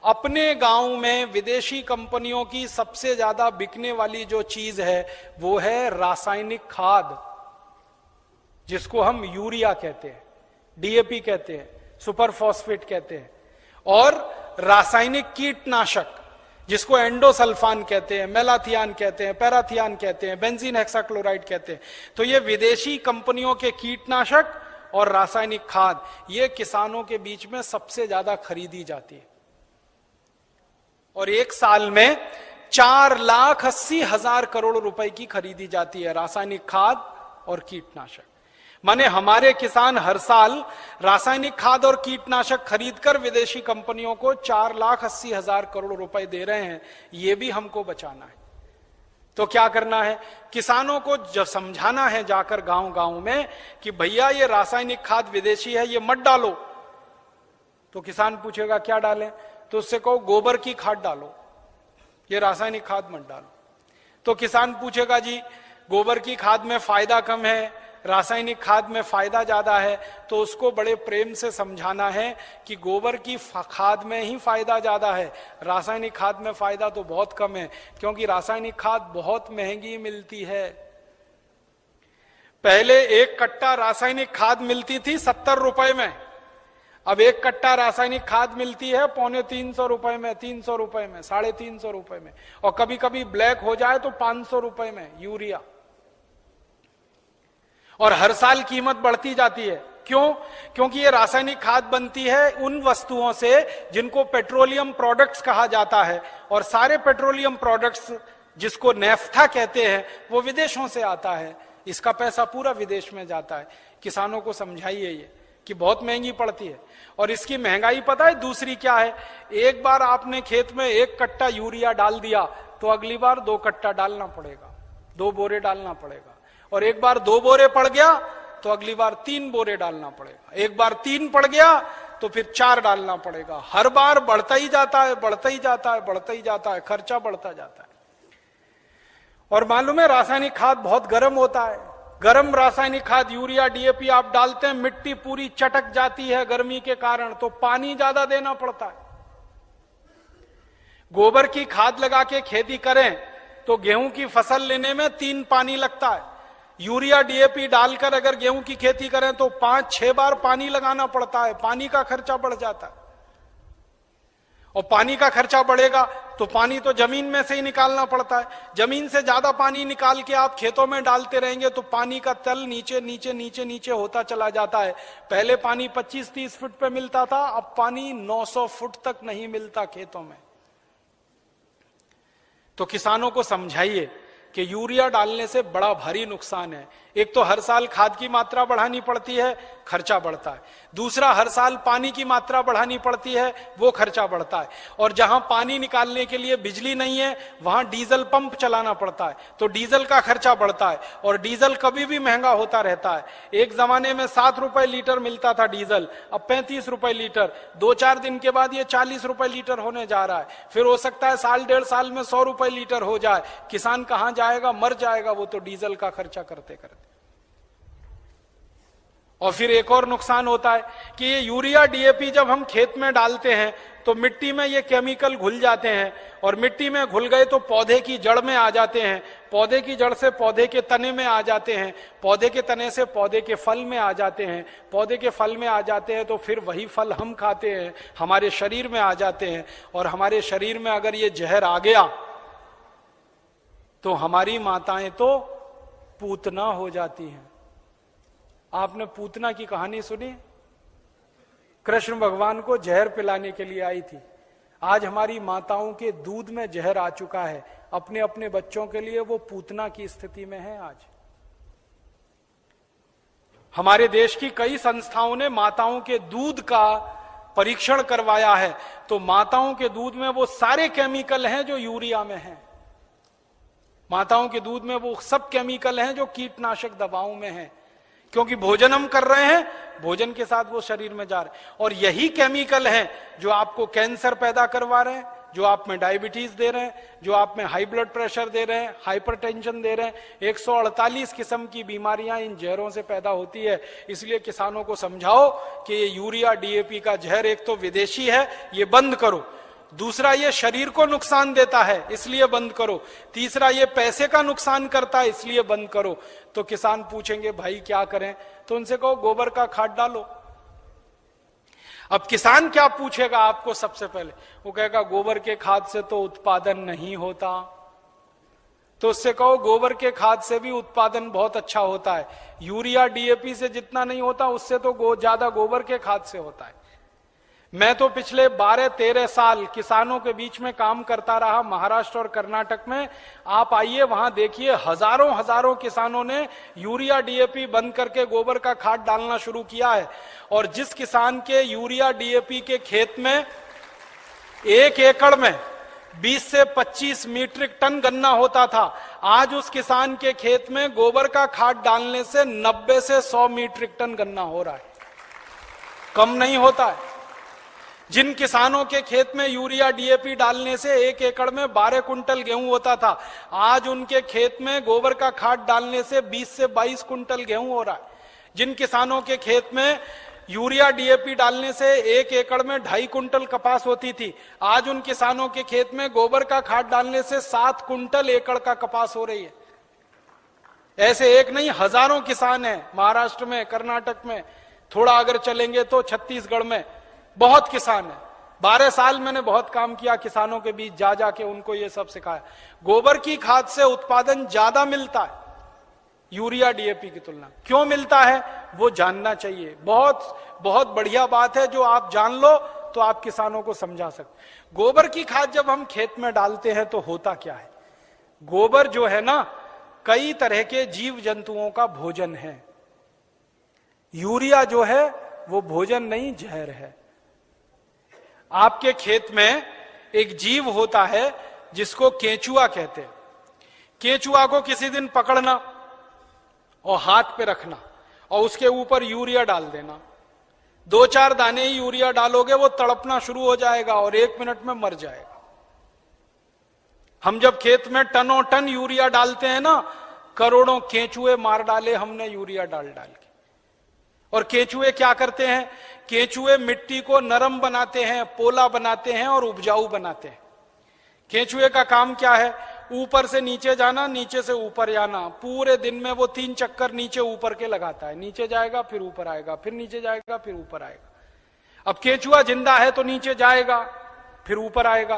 अपने गांव में विदेशी कंपनियों की सबसे ज्यादा बिकने वाली जो चीज है वो है रासायनिक खाद, जिसको हम यूरिया कहते हैं, डीएपी कहते हैं, सुपर फॉस्फेट कहते हैं, और रासायनिक कीटनाशक जिसको एंडोसल्फान कहते हैं, मेलाथियान कहते हैं, पैराथियान कहते हैं, बेंजीन हेक्साक्लोराइड कहते हैं। तो ये विदेशी कंपनियों के कीटनाशक और रासायनिक खाद ये किसानों के बीच में सबसे ज्यादा खरीदी जाती है, और एक साल में 4,80,000 करोड़ रुपए की खरीदी जाती है रासायनिक खाद और कीटनाशक। माने हमारे किसान हर साल रासायनिक खाद और कीटनाशक खरीदकर विदेशी कंपनियों को 4,80,000 करोड़ रुपए दे रहे हैं। ये भी हमको बचाना है। तो क्या करना है, किसानों को जब समझाना है जाकर गांव गांव में कि भैया ये रासायनिक खाद विदेशी है, ये मत डालो। तो किसान पूछेगा क्या डालें, तो उससे कहो गोबर की खाद डालो, ये रासायनिक खाद मत डालो। तो किसान पूछेगा जी गोबर की खाद में फायदा कम है, रासायनिक खाद में फायदा ज्यादा है, तो उसको बड़े प्रेम से समझाना है कि गोबर की खाद में ही फायदा ज्यादा है, रासायनिक खाद में फायदा तो बहुत कम है, क्योंकि रासायनिक खाद बहुत महंगी मिलती है। पहले एक कट्टा रासायनिक खाद मिलती थी 70 रुपए में, अब एक कट्टा रासायनिक खाद मिलती है 350 रुपए में, 300 रुपए में, 350 रुपए में, और कभी कभी ब्लैक हो जाए तो 500 रुपए में यूरिया। और हर साल कीमत बढ़ती जाती है। क्यों? क्योंकि ये रासायनिक खाद बनती है उन वस्तुओं से जिनको पेट्रोलियम प्रोडक्ट्स कहा जाता है, और सारे पेट्रोलियम प्रोडक्ट्स जिसको नेफ्था कहते हैं वो विदेशों से आता है। इसका पैसा पूरा विदेश में जाता है। किसानों को समझाइए ये कि बहुत महंगी पड़ती है। और इसकी महंगाई पता है दूसरी क्या है, एक बार आपने खेत में एक कट्टा यूरिया डाल दिया तो अगली बार 2 कट्टा डालना पड़ेगा, 2 बोरे डालना पड़ेगा, और एक बार 2 बोरे पड़ गया तो अगली बार 3 बोरे डालना पड़ेगा, एक बार 3 पड़ गया तो फिर 4 डालना पड़ेगा। हर बार बढ़ता ही जाता है, बढ़ता ही जाता है, बढ़ता ही जाता है, खर्चा बढ़ता जाता है। और मालूम है रासायनिक खाद बहुत गर्म होता है। गर्म रासायनिक खाद यूरिया डीएपी आप डालते हैं, मिट्टी पूरी चटक जाती है गर्मी के कारण, तो पानी ज्यादा देना पड़ता है। गोबर की खाद लगा के खेती करें तो गेहूं की फसल लेने में 3 पानी लगता है। यूरिया डीएपी डालकर अगर गेहूं की खेती करें तो 5-6 बार पानी लगाना पड़ता है। पानी का खर्चा बढ़ जाता है, और पानी का खर्चा बढ़ेगा तो पानी तो जमीन में से ही निकालना पड़ता है। जमीन से ज्यादा पानी निकाल के आप खेतों में डालते रहेंगे तो पानी का तल नीचे नीचे नीचे नीचे होता चला जाता है। पहले पानी 25-30 फुट पे मिलता था, अब पानी 900 फुट तक नहीं मिलता खेतों में। तो किसानों को समझाइए कि यूरिया डालने से बड़ा भारी नुकसान है। एक तो हर साल खाद की मात्रा बढ़ानी पड़ती है, खर्चा बढ़ता है। दूसरा, हर साल पानी की मात्रा बढ़ानी पड़ती है, वो खर्चा बढ़ता है। और जहां पानी निकालने के लिए बिजली नहीं है वहां डीजल पंप चलाना पड़ता है, तो डीजल का खर्चा बढ़ता है, और डीजल कभी भी महंगा होता रहता है। एक जमाने में 7 रुपए लीटर मिलता था डीजल, अब 35 रुपए लीटर। 2-4 दिन के बाद ये 40 रुपए लीटर होने जा रहा है। फिर हो सकता है 1.5 साल में 100 रुपए लीटर हो जाए। किसान कहां जाएगा, मर जाएगा वो तो डीजल का खर्चा करते करते। और फिर एक और नुकसान होता है कि ये यूरिया डीएपी जब हम खेत में डालते हैं तो मिट्टी में ये केमिकल घुल जाते हैं, और मिट्टी में घुल गए तो पौधे की जड़ में आ जाते हैं, पौधे की जड़ से पौधे के तने में आ जाते हैं, पौधे के तने से पौधे के फल में आ जाते हैं, पौधे के फल में आ जाते हैं तो फिर वही फल हम खाते हैं, हमारे शरीर में आ जाते हैं। और हमारे शरीर में अगर ये जहर आ गया तो हमारी माताएं तो पूतना हो जाती हैं। आपने पूतना की कहानी सुनी? कृष्ण भगवान को जहर पिलाने के लिए आई थी। आज हमारी माताओं के दूध में जहर आ चुका है, अपने अपने बच्चों के लिए वो पूतना की स्थिति में है। आज हमारे देश की कई संस्थाओं ने माताओं के दूध का परीक्षण करवाया है, तो माताओं के दूध में वो सारे केमिकल हैं जो यूरिया में हैं। माताओं के दूध में वो सब केमिकल हैं जो कीटनाशक दवाओं में हैं, क्योंकि भोजन हम कर रहे हैं, भोजन के साथ वो शरीर में जा रहे हैं। और यही केमिकल हैं जो आपको कैंसर पैदा करवा रहे हैं, जो आप में डायबिटीज दे रहे हैं, जो आप में हाई ब्लड प्रेशर दे रहे हैं, हाइपरटेंशन दे रहे हैं। 148 किस्म की बीमारियां इन जहरों से पैदा होती है। इसलिए किसानों को समझाओ कि ये यूरिया डीएपी का जहर एक तो विदेशी है, ये बंद करो। दूसरा ये शरीर को नुकसान देता है इसलिए बंद करो, तीसरा ये पैसे का नुकसान करता है इसलिए बंद करो। तो किसान पूछेंगे भाई क्या करें, तो उनसे कहो गोबर का खाद डालो। अब किसान क्या पूछेगा आपको सबसे पहले, वो कहेगा गोबर के खाद से तो उत्पादन नहीं होता। तो उससे कहो गोबर के खाद से भी उत्पादन बहुत अच्छा होता है, यूरिया डीएपी से जितना नहीं होता उससे तो ज्यादा गोबर के खाद से होता है। मैं तो पिछले 12-13 साल किसानों के बीच में काम करता रहा महाराष्ट्र और कर्नाटक में। आप आइए वहां देखिए, हजारों हजारों किसानों ने यूरिया डीएपी बंद करके गोबर का खाद डालना शुरू किया है। और जिस किसान के यूरिया डीएपी के खेत में 1 एकड़ में 20 से 25 मीट्रिक टन गन्ना होता था, आज उस किसान के खेत में गोबर का खाद डालने से 90 से 100 मीट्रिक टन गन्ना हो रहा है, कम नहीं होता है। जिन किसानों के खेत में यूरिया डीएपी डालने से 1 एकड़ में 12 कुंटल गेहूं होता था, आज उनके खेत में गोबर का खाद डालने से 20 से 22 कुंटल गेहूं हो रहा है। जिन किसानों के खेत में यूरिया डीएपी डालने से 1 एकड़ में 2.5 कुंटल कपास होती थी, आज उन किसानों के खेत में गोबर का खाद डालने से 7 कुंटल एकड़ का कपास हो रही है। ऐसे एक नहीं, हजारों किसान हैं महाराष्ट्र में, कर्नाटक में, थोड़ा अगर चलेंगे तो छत्तीसगढ़ में बहुत किसान है। 12 साल मैंने बहुत काम किया किसानों के बीच, जा जाके उनको ये सब सिखाया। गोबर की खाद से उत्पादन ज्यादा मिलता है यूरिया डीएपी की तुलना। क्यों मिलता है वो जानना चाहिए। बहुत बहुत बढ़िया बात है, जो आप जान लो तो आप किसानों को समझा सकते। गोबर की खाद जब हम खेत में डालते हैं तो होता क्या है, गोबर जो है ना कई तरह के जीव जंतुओं का भोजन है। यूरिया जो है वो भोजन नहीं, जहर है। आपके खेत में एक जीव होता है जिसको केंचुआ कहते हैं। केंचुआ को किसी दिन पकड़ना और हाथ पे रखना और उसके ऊपर यूरिया डाल देना। 2-4 दाने ही यूरिया डालोगे, वो तड़पना शुरू हो जाएगा और 1 मिनट में मर जाएगा। हम जब खेत में टनों टन यूरिया डालते हैं ना, करोड़ों केंचुए मार डाले हमने यूरिया डाल डाल के। और केंचुए क्या करते हैं, केंचुए मिट्टी को नरम बनाते हैं, पोला बनाते हैं और उपजाऊ बनाते हैं। केंचुए का काम क्या है, ऊपर से नीचे जाना, नीचे से ऊपर जाना। पूरे दिन में वो 3 चक्कर नीचे ऊपर के लगाता है। नीचे जाएगा फिर ऊपर आएगा, फिर नीचे जाएगा फिर ऊपर आएगा। अब केंचुआ जिंदा है तो नीचे जाएगा फिर ऊपर आएगा।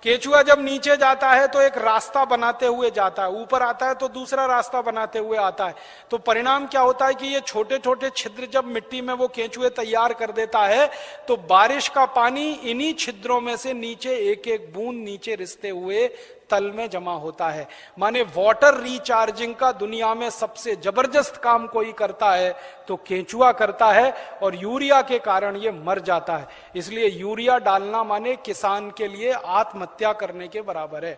केंचुआ जब नीचे जाता है तो एक रास्ता बनाते हुए जाता है, ऊपर आता है तो दूसरा रास्ता बनाते हुए आता है। तो परिणाम क्या होता है कि ये छोटे छोटे छिद्र जब मिट्टी में वो केंचुए तैयार कर देता है तो बारिश का पानी इन्हीं छिद्रों में से नीचे एक एक बूंद नीचे रिसते हुए तल में जमा होता है। माने वाटर रिचार्जिंग का दुनिया में सबसे जबरदस्त काम कोई करता है तो केंचुआ करता है, और यूरिया के कारण ये मर जाता है। इसलिए यूरिया डालना माने किसान के लिए आत्महत्या करने के बराबर है।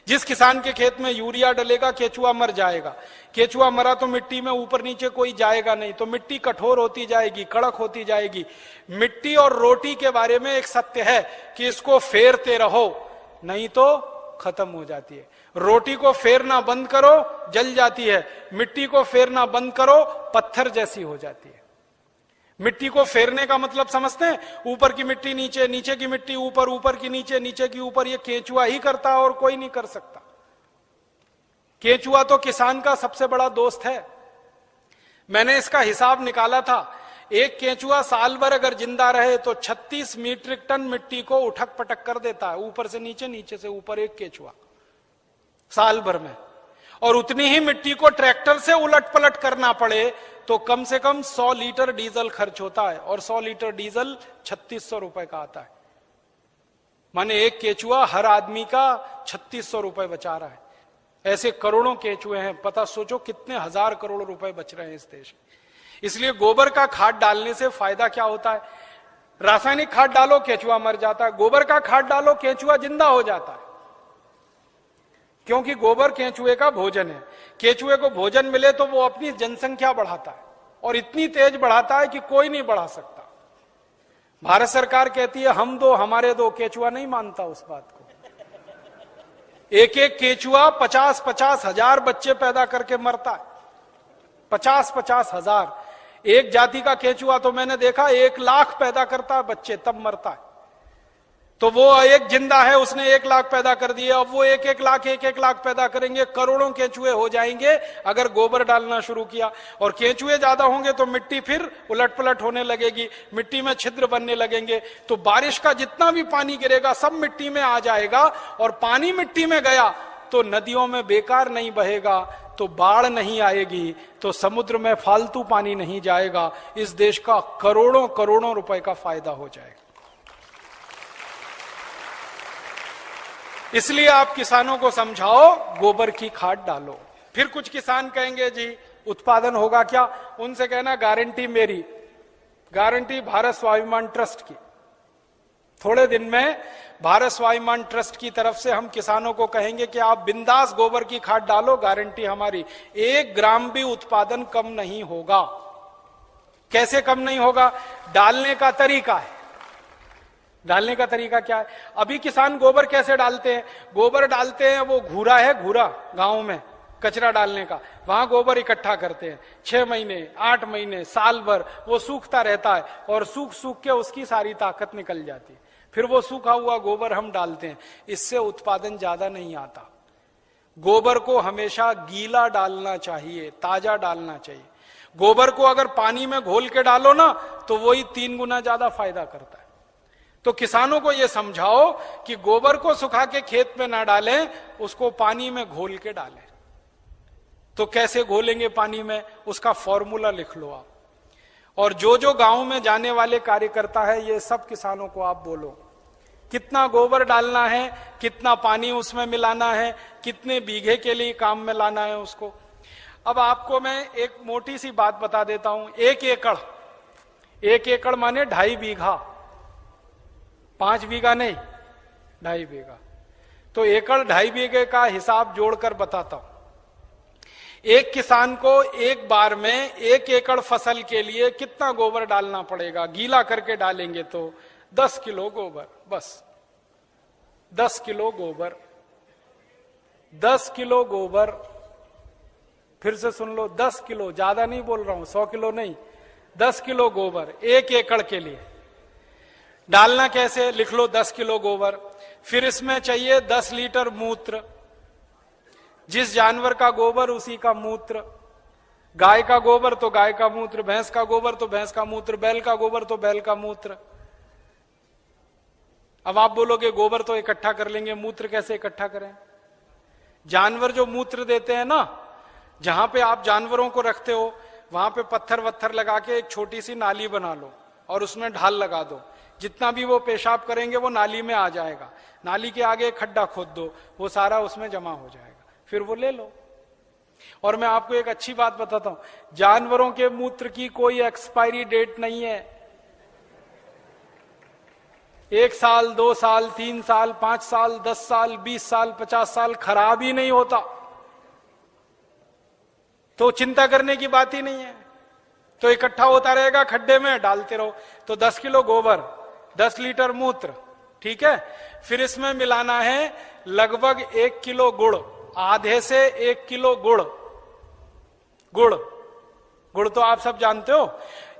जिस किसान के खेत में यूरिया डलेगा केंचुआ मर जाएगा। केंचुआ मरा तो मिट्टी में ऊपर नीचे कोई जाएगा नहीं, तो मिट्टी कठोर होती जाएगी, कड़क होती जाएगी। मिट्टी और रोटी के बारे में एक सत्य है कि इसको फेरते रहो नहीं तो खत्म हो जाती है। रोटी को फेरना बंद करो जल जाती है, मिट्टी को फेरना बंद करो पत्थर जैसी हो जाती है। मिट्टी को फेरने का मतलब समझते हैं, ऊपर की मिट्टी नीचे, नीचे की मिट्टी ऊपर, ऊपर की नीचे, नीचे की ऊपर। ये केंचुआ ही करता है और कोई नहीं कर सकता। केंचुआ तो किसान का सबसे बड़ा दोस्त है। मैंने इसका हिसाब निकाला था, एक केंचुआ साल भर अगर जिंदा रहे तो 36 मीट्रिक टन मिट्टी को उठक पटक कर देता है, ऊपर से नीचे, नीचे से ऊपर, एक केंचुआ साल भर में। और उतनी ही मिट्टी को ट्रैक्टर से उलट पलट करना पड़े तो कम से कम 100 लीटर डीजल खर्च होता है, और 100 लीटर डीजल 3600 रुपए का आता है। माने एक केंचुआ हर आदमी का 3600 रुपए बचा रहा है। ऐसे करोड़ों केंचुए हैं, पता सोचो कितने हजार करोड़ रुपए बच रहे हैं इस देश में। इसलिए गोबर का खाद डालने से फायदा क्या होता है, रासायनिक खाद डालो केंचुआ मर जाता है, गोबर का खाद डालो केंचुआ जिंदा हो जाता है। क्योंकि गोबर केंचुए का भोजन है। केंचुए को भोजन मिले तो वो अपनी जनसंख्या बढ़ाता है, और इतनी तेज बढ़ाता है कि कोई नहीं बढ़ा सकता। भारत सरकार कहती है हम दो हमारे दो, केंचुआ नहीं मानता उस बात को। एक एक केंचुआ 50-50 हजार बच्चे पैदा करके मरता है। 50-50 हजार। एक जाति का केंचुआ तो मैंने देखा 1 लाख पैदा करता है बच्चे, तब मरता है। तो वो एक जिंदा है, उसने 1 लाख पैदा कर दिए, अब वो 1-1 लाख पैदा करेंगे, करोड़ों केंचुए हो जाएंगे अगर गोबर डालना शुरू किया। और केंचुए ज्यादा होंगे तो मिट्टी फिर उलट पलट होने लगेगी, मिट्टी में छिद्र बनने लगेंगे, तो बारिश का जितना भी पानी गिरेगा सब मिट्टी में आ जाएगा। और पानी मिट्टी में गया तो नदियों में बेकार नहीं बहेगा, तो बाढ़ नहीं आएगी, तो समुद्र में फालतू पानी नहीं जाएगा, इस देश का करोड़ों करोड़ों रुपए का फायदा हो जाएगा। इसलिए आप किसानों को समझाओ गोबर की खाद डालो। फिर कुछ किसान कहेंगे जी उत्पादन होगा क्या? उनसे कहना गारंटी मेरी, गारंटी भारत स्वाभिमान ट्रस्ट की। थोड़े दिन में भारत स्वाभिमान ट्रस्ट की तरफ से हम किसानों को कहेंगे कि आप बिंदास गोबर की खाद डालो, गारंटी हमारी, 1 ग्राम भी उत्पादन कम नहीं होगा। कैसे कम नहीं होगा? डालने का तरीका है। डालने का तरीका क्या है? अभी किसान गोबर कैसे डालते हैं? गोबर डालते हैं, वो घूरा है, घूरा गांव में कचरा डालने का, वहां गोबर इकट्ठा करते हैं, 6 महीने 8 महीने साल भर वो सूखता रहता है, और सूख सूख के उसकी सारी ताकत निकल जाती है। फिर वो सूखा हुआ गोबर हम डालते हैं, इससे उत्पादन ज्यादा नहीं आता। गोबर को हमेशा गीला डालना चाहिए, ताजा डालना चाहिए। गोबर को अगर पानी में घोल के डालो ना तो वही 3 गुना ज्यादा फायदा करता है। तो किसानों को यह समझाओ कि गोबर को सुखा के खेत में ना डालें, उसको पानी में घोल के डालें। तो कैसे घोलेंगे पानी में? उसका फॉर्मूला लिख लो आप। और जो जो गांव में जाने वाले कार्यकर्ता है, ये सब किसानों को आप बोलो कितना गोबर डालना है, कितना पानी उसमें मिलाना है, कितने बीघे के लिए काम में लाना है उसको। अब आपको मैं एक मोटी सी बात बता देता हूं। 1 एकड़ माने 2.5 बीघा, 5 बीघा नहीं, 2.5 बीघा। तो एकड़ 2.5 बीघे का हिसाब जोड़कर बताता हूं। एक किसान को एक बार में 1 एकड़ फसल के लिए कितना गोबर डालना पड़ेगा? गीला करके डालेंगे तो 10 किलो गोबर, बस 10 किलो गोबर, 10 किलो गोबर। फिर से सुन लो, 10 किलो, ज्यादा नहीं बोल रहा हूं, 100 किलो नहीं, 10 किलो गोबर 1 एकड़ के लिए। डालना कैसे? लिख लो 10 किलो गोबर। फिर इसमें चाहिए 10 लीटर मूत्र, जिस जानवर का गोबर उसी का मूत्र। गाय का गोबर तो गाय का मूत्र, भैंस का गोबर तो भैंस का मूत्र, बैल का गोबर तो बैल का मूत्र। अब आप बोलोगे गोबर तो इकट्ठा कर लेंगे, मूत्र कैसे इकट्ठा करें? जानवर जो मूत्र देते हैं ना, जहां पे आप जानवरों को रखते हो वहां पे पत्थर वत्थर लगा के एक छोटी सी नाली बना लो और उसमें ढाल लगा दो। जितना भी वो पेशाब करेंगे वो नाली में आ जाएगा। नाली के आगे एक खड्डा खोद दो, वो सारा उसमें जमा हो जाएगा, फिर वो ले लो। और मैं आपको एक अच्छी बात बताता हूं, जानवरों के मूत्र की कोई एक्सपायरी डेट नहीं है। 1 साल, 2 साल, 3 साल, 5 साल, 10 साल, 20 साल, 50 साल खराब ही नहीं होता। तो चिंता करने की बात ही नहीं है। तो इकट्ठा होता रहेगा, खड्डे में डालते रहो। तो 10 किलो गोबर, 10 लीटर मूत्र, ठीक है। फिर इसमें मिलाना है लगभग 1 किलो गुड़, आधे से 1 किलो गुड़। गुड़ तो आप सब जानते हो।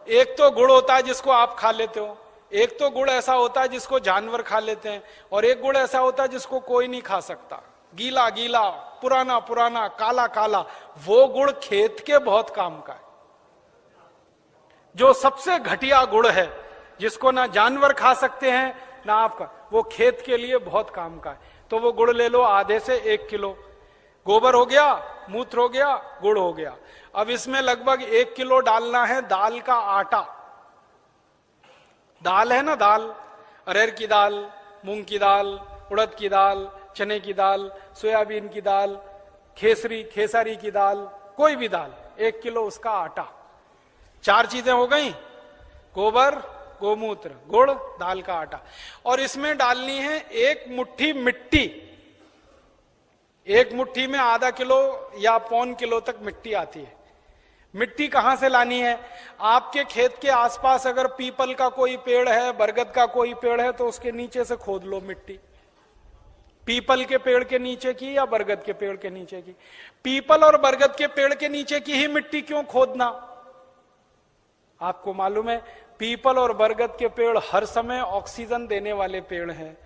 एक तो गुड़ होता है जिसको आप खा लेते हो, एक तो गुड़ ऐसा होता है जिसको जानवर खा लेते हैं, और एक गुड़ ऐसा होता है जिसको कोई नहीं खा सकता। गीला गीला, पुराना पुराना, काला काला, वो गुड़ खेत के बहुत काम का है। जो सबसे घटिया गुड़ है, जिसको ना जानवर खा सकते हैं ना आपका, वो खेत के लिए बहुत काम का है। तो वो गुड़ ले लो, आधे से 1 किलो। गोबर हो गया, मूत्र हो गया, गुड़ हो गया। अब इसमें लगभग 1 किलो डालना है दाल का आटा। दाल है ना, दाल, अरहर की दाल, मूंग की दाल, उड़द की दाल, चने की दाल, सोयाबीन की दाल, खेसारी की दाल, कोई भी दाल, 1 किलो उसका आटा। 4 चीजें हो गई, गोबर, गोमूत्र, गुड़, दाल का आटा। और इसमें डालनी है 1 मुट्ठी मिट्टी। 1 मुट्ठी में आधा किलो या 1.25 किलो तक मिट्टी आती है। मिट्टी कहां से लानी है? आपके खेत के आसपास अगर पीपल का कोई पेड़ है, बरगद का कोई पेड़ है, तो उसके नीचे से खोद लो मिट्टी। पीपल के पेड़ के नीचे की या बरगद के पेड़ के नीचे की? पीपल और बरगद के पेड़ के नीचे की ही मिट्टी क्यों खोदना? आपको मालूम है पीपल और बरगद के पेड़ हर समय ऑक्सीजन देने वाले पेड़ हैं,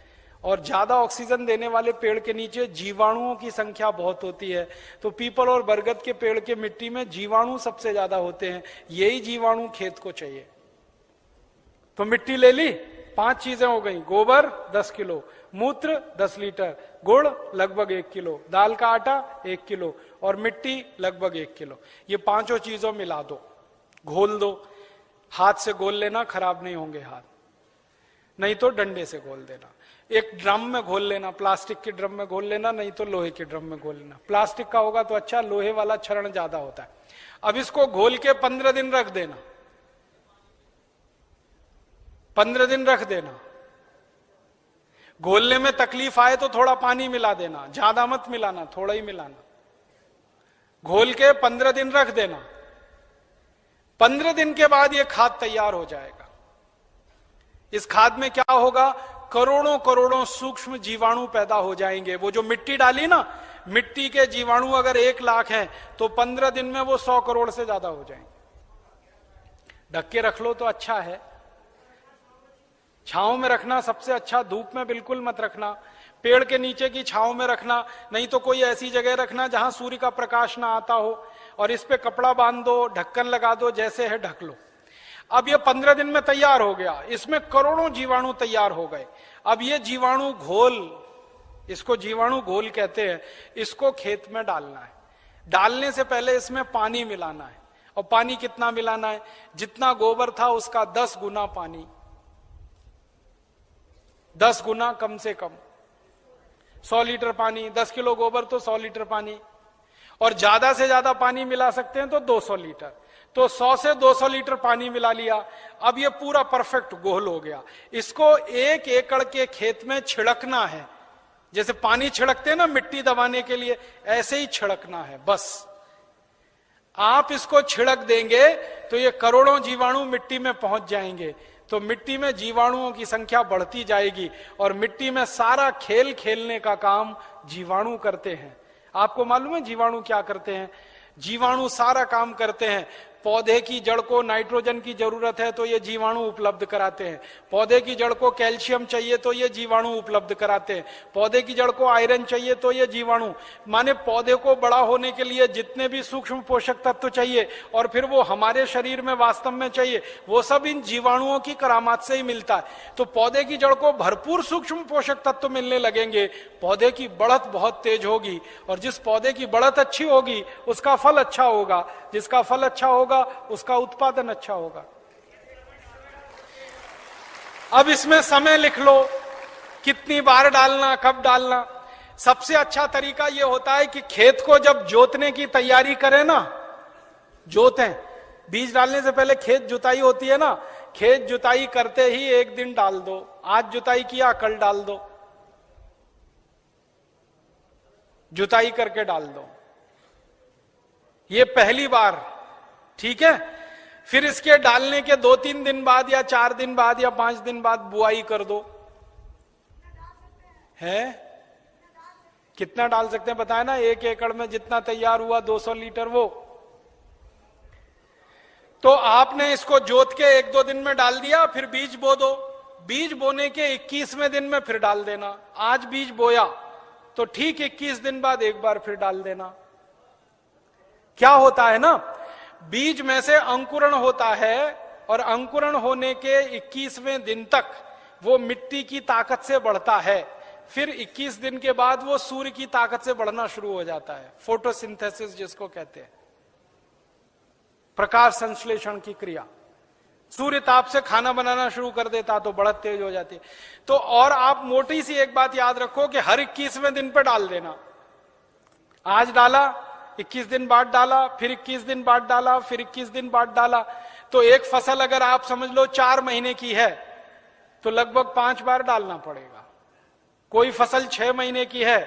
और ज्यादा ऑक्सीजन देने वाले पेड़ के नीचे जीवाणुओं की संख्या बहुत होती है। तो पीपल और बरगद के पेड़ के मिट्टी में जीवाणु सबसे ज्यादा होते हैं, यही जीवाणु खेत को चाहिए। तो मिट्टी ले ली, 5 चीजें हो गई, गोबर 10 किलो, मूत्र 10 लीटर, गुड़ लगभग 1 किलो, दाल का आटा 1 किलो और मिट्टी लगभग 1 किलो। ये 5 चीजों मिला दो, घोल दो। हाथ से घोल लेना, खराब नहीं होंगे हाथ, नहीं तो डंडे से घोल देना। एक ड्रम में घोल लेना, प्लास्टिक के ड्रम में घोल लेना, नहीं तो लोहे के ड्रम में घोल लेना। प्लास्टिक का होगा तो अच्छा, लोहे वाला क्षरण ज्यादा होता है। अब इसको घोल के 15 दिन रख देना, 15 दिन रख देना। घोलने में तकलीफ आए तो थोड़ा पानी मिला देना, ज्यादा मत मिलाना, थोड़ा ही मिलाना। घोल के 15 दिन रख देना। 15 दिन के बाद यह खाद तैयार हो जाएगा। इस खाद में क्या होगा, करोड़ों करोड़ों सूक्ष्म जीवाणु पैदा हो जाएंगे। वो जो मिट्टी डाली ना, मिट्टी के जीवाणु अगर 1 लाख हैं तो 15 दिन में वो 100 करोड़ से ज्यादा हो जाएंगे। ढक के रख लो तो अच्छा है, छांव में रखना सबसे अच्छा, धूप में बिल्कुल मत रखना। पेड़ के नीचे की छांव में रखना, नहीं तो कोई ऐसी जगह रखना जहां सूर्य का प्रकाश ना आता हो, और इस पे कपड़ा बांध दो, ढक्कन लगा दो, जैसे है ढक लो। अब ये 15 दिन में तैयार हो गया, इसमें करोड़ों जीवाणु तैयार हो गए। अब ये जीवाणु घोल, इसको जीवाणु घोल कहते हैं, इसको खेत में डालना है। डालने से पहले इसमें पानी मिलाना है, और पानी कितना मिलाना है, जितना गोबर था उसका 10 गुना पानी, 10 गुना कम से कम। 100 लीटर पानी, 10 किलो गोबर तो 100 लीटर पानी, और ज्यादा से ज्यादा पानी मिला सकते हैं तो 200 लीटर। तो 100 से 200 लीटर पानी मिला लिया। अब ये पूरा परफेक्ट घोल हो गया। इसको 1 एकड़ के खेत में छिड़कना है, जैसे पानी छिड़कते हैं ना मिट्टी दबाने के लिए, ऐसे ही छिड़कना है बस। आप इसको छिड़क देंगे तो ये करोड़ों जीवाणु मिट्टी में पहुंच जाएंगे। तो मिट्टी में जीवाणुओं की संख्या बढ़ती जाएगी, और मिट्टी में सारा खेल खेलने का काम जीवाणु करते हैं। आपको मालूम है जीवाणु क्या करते हैं? जीवाणु सारा काम करते हैं। पौधे की जड़ को नाइट्रोजन की जरूरत है तो ये जीवाणु उपलब्ध कराते हैं। पौधे की जड़ को कैल्शियम चाहिए तो ये जीवाणु उपलब्ध कराते हैं। पौधे की जड़ को आयरन चाहिए तो ये जीवाणु, माने पौधे को बड़ा होने के लिए जितने भी सूक्ष्म पोषक तत्व चाहिए और फिर वो हमारे शरीर में वास्तव में चाहिए, वो सब इन जीवाणुओं की करामात से ही मिलता है। तो पौधे की जड़ को भरपूर सूक्ष्म पोषक तत्व मिलने लगेंगे, पौधे की बढ़त बहुत तेज होगी, और जिस पौधे की बढ़त अच्छी होगी उसका फल अच्छा होगा, जिसका फल अच्छा होगा उसका उत्पादन अच्छा होगा। अब इसमें समय लिख लो, कितनी बार डालना, कब डालना। सबसे अच्छा तरीका यह होता है कि खेत को जब जोतने की तैयारी करें ना, जोतें, बीज डालने से पहले खेत जुताई होती है ना, खेत जुताई करते ही 1 दिन डाल दो। आज जुताई किया, कल डाल दो, जुताई करके डाल दो। ये पहली बार, ठीक है। फिर इसके डालने के 2-3 दिन बाद या 4 दिन बाद या 5 दिन बाद बुआई कर दो। है कितना डाल सकते हैं बताए ना? 1 एकड़ में जितना तैयार हुआ 200 लीटर वो। तो आपने इसको जोत के 1-2 दिन में डाल दिया, फिर बीज बो दो। बीज बोने के 21वें दिन में फिर डाल देना। आज बीज बोया तो ठीक 21 दिन बाद एक बार फिर डाल देना। क्या होता है ना, बीज में से अंकुरण होता है, और अंकुरण होने के 21वें दिन तक वो मिट्टी की ताकत से बढ़ता है। फिर 21 दिन के बाद वो सूर्य की ताकत से बढ़ना शुरू हो जाता है, फोटोसिंथेसिस जिसको कहते हैं, प्रकाश संश्लेषण की क्रिया। सूर्य ताप से खाना बनाना शुरू कर देता तो बढ़त तेज हो जाती है। तो और आप मोटी सी एक बात याद रखो कि हर 21वें दिन पे डाल देना। आज डाला, 21 दिन बाद डाला, फिर 21 दिन बाद डाला, फिर 21 दिन बाद डाला। तो एक फसल अगर आप समझ लो 4 महीने की है तो लगभग 5 बार डालना पड़ेगा। कोई फसल 6 महीने की है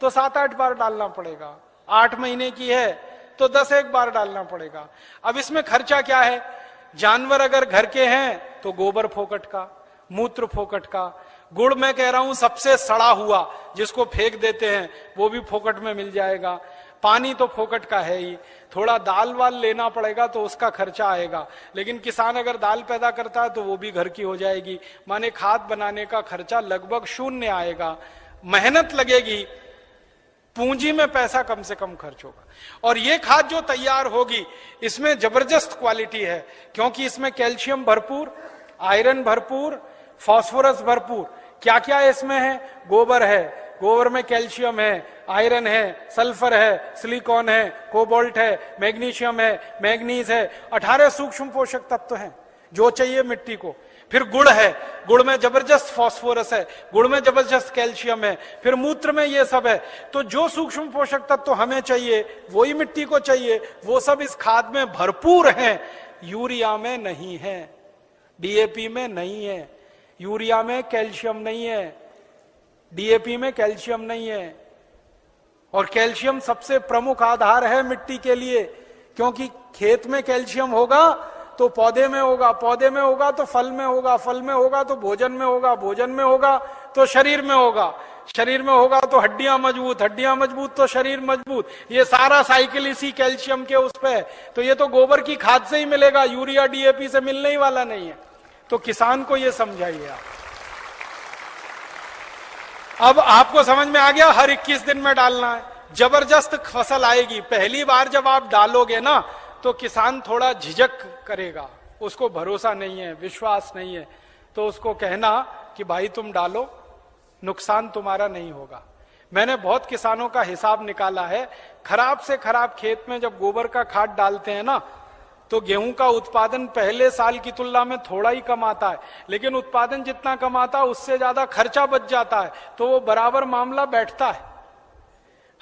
तो 7-8 बार डालना पड़ेगा। 8 महीने की है तो 10-1 बार डालना पड़ेगा। अब इसमें खर्चा क्या है? जानवर अगर घर के हैं तो गोबर फोकट का, मूत्र फोकट का, गुड़ मैं कह रहा हूं सबसे सड़ा हुआ जिसको फेंक देते हैं वो भी फोकट में मिल जाएगा। पानी तो फोकट का है ही, थोड़ा दाल वाल लेना पड़ेगा तो उसका खर्चा आएगा, लेकिन किसान अगर दाल पैदा करता है तो वो भी घर की हो जाएगी। माने खाद बनाने का खर्चा लगभग शून्य आएगा, मेहनत लगेगी, पूंजी में पैसा कम से कम खर्च होगा। और ये खाद जो तैयार होगी इसमें जबरदस्त क्वालिटी है, क्योंकि इसमें कैल्शियम भरपूर, आयरन भरपूर, फास्फोरस भरपूर। क्या क्या इसमें है? गोबर है, गोबर में कैल्शियम है, आयरन है, सल्फर है, सिलिकॉन है, कोबाल्ट है, मैग्नीशियम है, मैग्नीज है, 18 सूक्ष्म पोषक तत्व हैं जो चाहिए मिट्टी को। फिर गुड़ है, गुड़ में जबरदस्त फास्फोरस है, गुड़ में जबरदस्त कैल्शियम है, फिर मूत्र में ये सब है। तो जो सूक्ष्म पोषक तत्व हमें चाहिए वही मिट्टी को चाहिए, वो सब इस खाद में भरपूर हैं। यूरिया में नहीं है, डीएपी में नहीं है, यूरिया में कैल्शियम नहीं है, डीएपी में कैल्शियम नहीं है। और कैल्शियम सबसे प्रमुख आधार है मिट्टी के लिए, क्योंकि खेत में कैल्शियम होगा तो पौधे में होगा, पौधे में होगा तो फल में होगा, फल में होगा तो भोजन में होगा, भोजन में होगा तो शरीर में होगा, शरीर में होगा तो हड्डियां मजबूत, हड्डियां मजबूत तो शरीर मजबूत। ये सारा साइकिल इसी कैल्शियम के उस पे है। तो ये तो गोबर की खाद से ही मिलेगा, यूरिया डीएपी से मिलने ही वाला नहीं है। तो किसान को ये समझाइए आप। अब आपको समझ में आ गया, हर 21 दिन में डालना है, जबरदस्त फसल आएगी। पहली बार जब आप डालोगे ना तो किसान थोड़ा झिझक करेगा, उसको भरोसा नहीं है, विश्वास नहीं है, तो उसको कहना कि भाई तुम डालो, नुकसान तुम्हारा नहीं होगा। मैंने बहुत किसानों का हिसाब निकाला है, खराब से खराब खेत में जब गोबर का खाद डालते हैं ना तो गेहूं का उत्पादन पहले साल की तुलना में थोड़ा ही कम आता है, लेकिन उत्पादन जितना कम आता है उससे ज्यादा खर्चा बच जाता है, तो वो बराबर मामला बैठता है।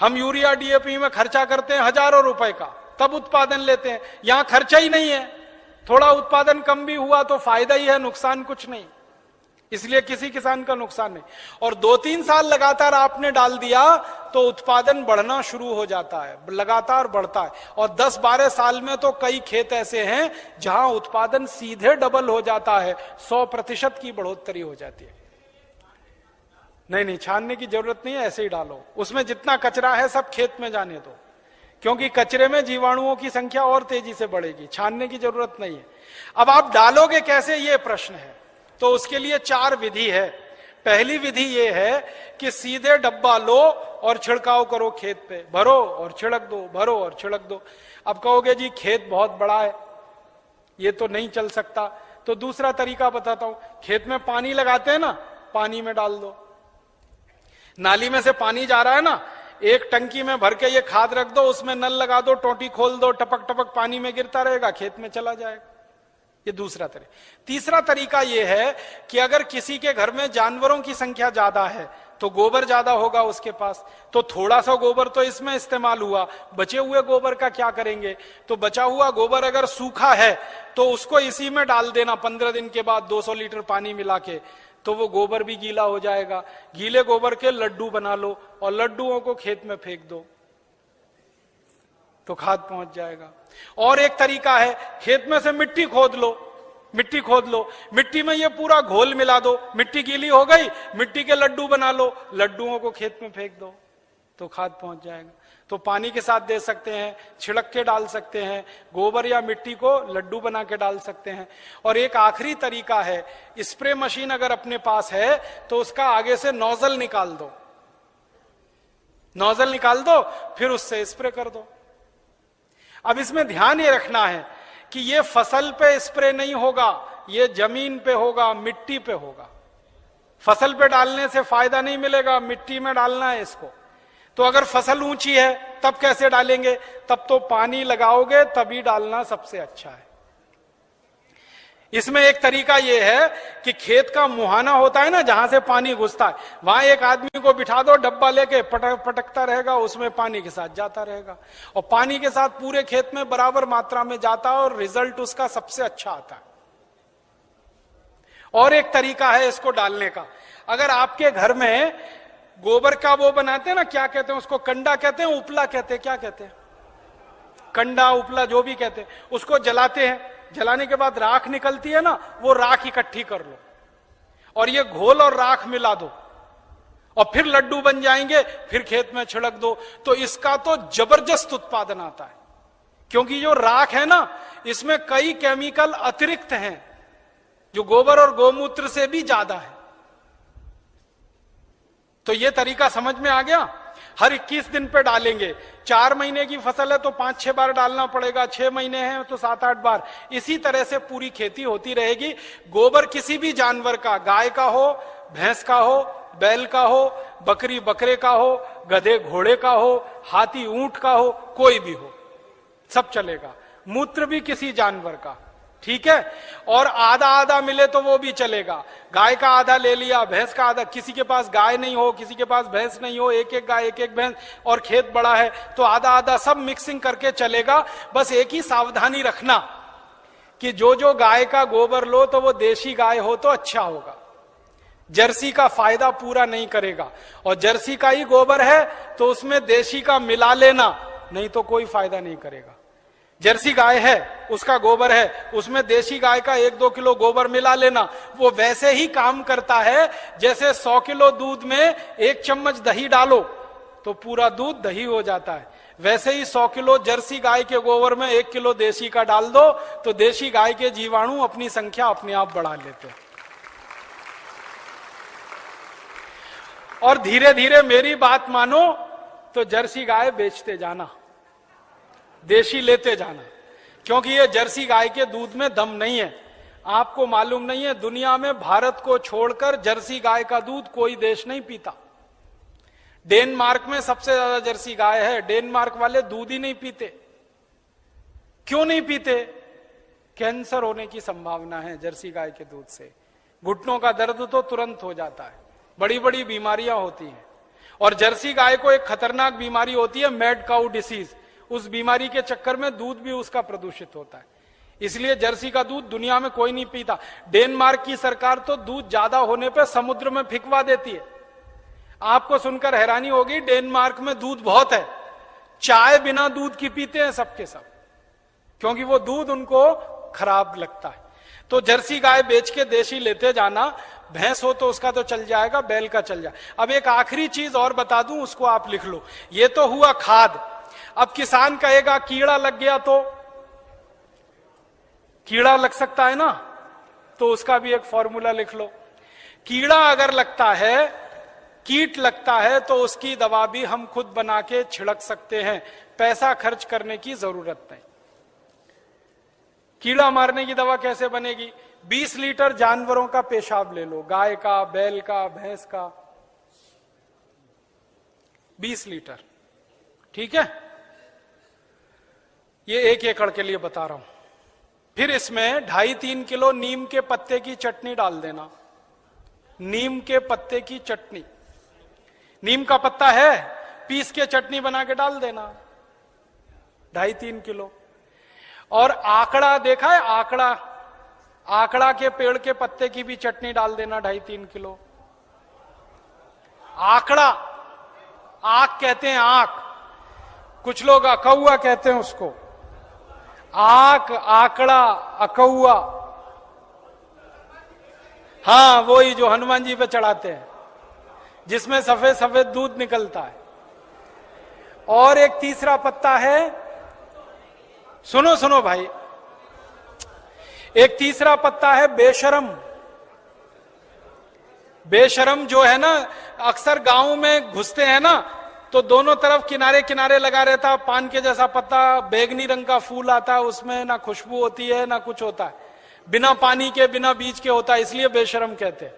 हम यूरिया डीएपी में खर्चा करते हैं हजारों रुपए का, तब उत्पादन लेते हैं। यहां खर्चा ही नहीं है, थोड़ा उत्पादन कम भी हुआ तो फायदा ही है, नुकसान कुछ नहीं, इसलिए किसी किसान का नुकसान नहीं। और 2-3 साल लगातार आपने डाल दिया तो उत्पादन बढ़ना शुरू हो जाता है, लगातार बढ़ता है। और 10-12 साल में तो कई खेत ऐसे हैं जहां उत्पादन सीधे डबल हो जाता है, 100% की बढ़ोतरी हो जाती है। नहीं, छानने की जरूरत नहीं है, ऐसे ही डालो, उसमें जितना कचरा है सब खेत में जाने दो, क्योंकि कचरे में जीवाणुओं की संख्या और तेजी से बढ़ेगी, छानने की जरूरत नहीं है। अब आप डालोगे कैसे, ये प्रश्न है। तो उसके लिए 4 विधि है। पहली विधि ये है कि सीधे डब्बा लो और छिड़काव करो, खेत पे भरो और छिड़क दो, भरो और छिड़क दो। अब कहोगे जी खेत बहुत बड़ा है, ये तो नहीं चल सकता, तो दूसरा तरीका बताता हूं। खेत में पानी लगाते हैं ना, पानी में डाल दो। नाली में से पानी जा रहा है ना, एक टंकी में भर के ये खाद रख दो, उसमें नल लगा दो, टोटी खोल दो, टपक टपक पानी में गिरता रहेगा, खेत में चला जाएगा। ये दूसरा तरीका। तीसरा तरीका ये है कि अगर किसी के घर में जानवरों की संख्या ज्यादा है तो गोबर ज्यादा होगा उसके पास, तो थोड़ा सा गोबर तो इसमें इस्तेमाल हुआ, बचे हुए गोबर का क्या करेंगे? तो बचा हुआ गोबर अगर सूखा है तो उसको इसी में डाल देना 15 दिन के बाद 200 लीटर पानी मिला के, तो वो गोबर भी गीला हो जाएगा। गीले गोबर के लड्डू बना लो और लड्डुओं को खेत में फेंक दो तो खाद पहुंच जाएगा। और एक तरीका है, खेत में से मिट्टी खोद लो, मिट्टी खोद लो, मिट्टी में ये पूरा घोल मिला दो, मिट्टी गीली हो गई, मिट्टी के लड्डू बना लो, लड्डुओं को खेत में फेंक दो तो खाद पहुंच जाएगा। तो पानी के साथ दे सकते हैं, छिड़क के डाल सकते हैं, गोबर या मिट्टी को लड्डू बना के डाल सकते हैं। और एक आखिरी तरीका है, स्प्रे मशीन अगर अपने पास है तो उसका आगे से नोजल निकाल दो, नोजल निकाल दो, फिर उससे स्प्रे कर दो। अब इसमें ध्यान ये रखना है कि ये फसल पे स्प्रे नहीं होगा, ये जमीन पे होगा, मिट्टी पे होगा। फसल पे डालने से फायदा नहीं मिलेगा, मिट्टी में डालना है इसको। तो अगर फसल ऊंची है तब कैसे डालेंगे? तब तो पानी लगाओगे तभी डालना सबसे अच्छा है। इसमें एक तरीका यह है कि खेत का मुहाना होता है ना, जहां से पानी घुसता है, वहां एक आदमी को बिठा दो, डब्बा लेके पटकता रहेगा, उसमें पानी के साथ जाता रहेगा और पानी के साथ पूरे खेत में बराबर मात्रा में जाता है और रिजल्ट उसका सबसे अच्छा आता है। और एक तरीका है इसको डालने का, अगर आपके घर में गोबर का वो बनाते हैं ना, क्या कहते हैं उसको, कंडा कहते हैं, उपला कहते हैं, क्या कहते हैं, कंडा उपला जो भी कहते हैं, उसको जलाते हैं, जलाने के बाद राख निकलती है ना, वो राख इकट्ठी कर लो और ये घोल और राख मिला दो और फिर लड्डू बन जाएंगे, फिर खेत में छिड़क दो, तो इसका तो जबरदस्त उत्पादन आता है। क्योंकि जो राख है ना, इसमें कई केमिकल अतिरिक्त हैं जो गोबर और गोमूत्र से भी ज्यादा है। तो ये तरीका समझ में आ गया। हर 21 दिन पे डालेंगे। 4 महीने की फसल है तो 5-6 बार डालना पड़ेगा, 6 महीने हैं तो 7-8 बार। इसी तरह से पूरी खेती होती रहेगी। गोबर किसी भी जानवर का, गाय का हो, भैंस का हो, बैल का हो, बकरी बकरे का हो, गधे घोड़े का हो, हाथी ऊंट का हो, कोई भी हो, सब चलेगा। मूत्र भी किसी जानवर का, ठीक है। और आधा आधा मिले तो वो भी चलेगा। गाय का आधा ले लिया, भैंस का आधा, किसी के पास गाय नहीं हो, किसी के पास भैंस नहीं हो, एक एक गाय एक एक भैंस, और खेत बड़ा है तो आधा आधा, सब मिक्सिंग करके चलेगा। बस एक ही सावधानी रखना कि जो जो गाय का गोबर लो तो वो देशी गाय हो तो अच्छा होगा। जर्सी का फायदा पूरा नहीं करेगा, और जर्सी का ही गोबर है तो उसमें देशी का मिला लेना, नहीं तो कोई फायदा नहीं करेगा। जर्सी गाय है, उसका गोबर है, उसमें देशी गाय का 1-2 किलो गोबर मिला लेना, वो वैसे ही काम करता है जैसे 100 किलो दूध में 1 चम्मच दही डालो तो पूरा दूध दही हो जाता है। वैसे ही 100 किलो जर्सी गाय के गोबर में 1 किलो देशी का डाल दो तो देशी गाय के जीवाणु अपनी संख्या अपने आप बढ़ा लेते हैं। और धीरे धीरे मेरी बात मानो तो जर्सी गाय बेचते जाना, देशी लेते जाना, क्योंकि ये जर्सी गाय के दूध में दम नहीं है। आपको मालूम नहीं है, दुनिया में भारत को छोड़कर जर्सी गाय का दूध कोई देश नहीं पीता। डेनमार्क में सबसे ज्यादा जर्सी गाय है, डेनमार्क वाले दूध ही नहीं पीते। क्यों नहीं पीते? कैंसर होने की संभावना है जर्सी गाय के दूध से। घुटनों का दर्द तो तुरंत हो जाता है, बड़ी बड़ी बीमारियां होती हैं। और जर्सी गाय को एक खतरनाक बीमारी होती है, मैड काउ डिसीज। उस बीमारी के चक्कर में दूध भी उसका प्रदूषित होता है, इसलिए जर्सी का दूध दुनिया में कोई नहीं पीता। डेनमार्क की सरकार तो दूध ज्यादा होने पर समुद्र में फेंकवा देती है। आपको सुनकर हैरानी होगी, डेनमार्क में दूध बहुत है, चाय बिना दूध की पीते हैं सबके सब, क्योंकि वो दूध उनको खराब लगता है। तो जर्सी गाय बेच के देशी लेते जाना। भैंस हो तो उसका तो चल जाएगा, बैल का चल जाए। अब एक आखिरी चीज और बता दूं, उसको आप लिख लो। ये तो हुआ खाद। अब किसान कहेगा कीड़ा लग गया तो, कीड़ा लग सकता है ना, तो उसका भी एक फॉर्मूला लिख लो। कीड़ा अगर लगता है, कीट लगता है, तो उसकी दवा भी हम खुद बना के छिड़क सकते हैं, पैसा खर्च करने की जरूरत नहीं। कीड़ा मारने की दवा कैसे बनेगी? 20 लीटर जानवरों का पेशाब ले लो, गाय का, बैल का, भैंस का, 20 लीटर, ठीक है। ये 1 एकड़ के लिए बता रहा हूं। फिर इसमें 2.5-3 किलो नीम के पत्ते की चटनी डाल देना। नीम के पत्ते की चटनी, नीम का पत्ता है, पीस के चटनी बना के डाल देना, 2.5-3 किलो। और आकड़ा देखा है? आकड़ा, आकड़ा के पेड़ के पत्ते की भी चटनी डाल देना, 2.5-3 किलो। आकड़ा, आक कहते हैं, आक, कुछ लोग अकौआ कहते हैं उसको। आक, आकड़ा, अकौआ, हाँ वही जो हनुमान जी पे चढ़ाते हैं, जिसमें सफेद सफेद दूध निकलता है। और एक तीसरा पत्ता है, सुनो सुनो भाई, एक तीसरा पत्ता है बेशरम। बेशरम जो है ना, अक्सर गांव में घुसते हैं ना, तो दोनों तरफ किनारे किनारे लगा रहता, पान के जैसा पत्ता, बैगनी रंग का फूल आता है, उसमें ना खुशबू होती है ना कुछ होता है, बिना पानी के बिना बीज के होता है, इसलिए बेशरम कहते हैं।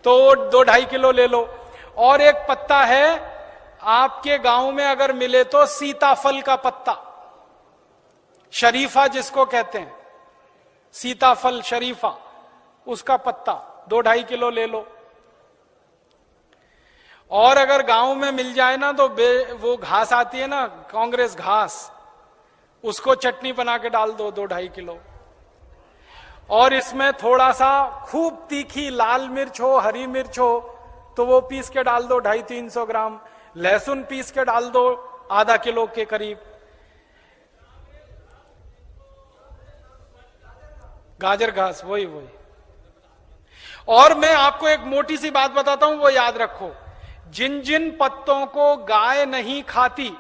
तो 2-2.5 किलो ले लो। और एक पत्ता है आपके गांव में अगर मिले तो, सीताफल का पत्ता, शरीफा जिसको कहते हैं, सीताफल शरीफा, उसका पत्ता 2-2.5 किलो ले लो। और अगर गांव में मिल जाए ना तो वो घास आती है ना, कांग्रेस घास, उसको चटनी बना के डाल दो, 2-2.5 किलो। और इसमें थोड़ा सा खूब तीखी लाल मिर्च हो, हरी मिर्च हो, तो वो पीस के डाल दो, 250-300 ग्राम। लहसुन पीस के डाल दो, आधा किलो के करीब। गाजर घास, वही। और मैं आपको एक मोटी सी बात बताता हूं, वो याद रखो। जिन जिन पत्तों को गाय नहीं खाती,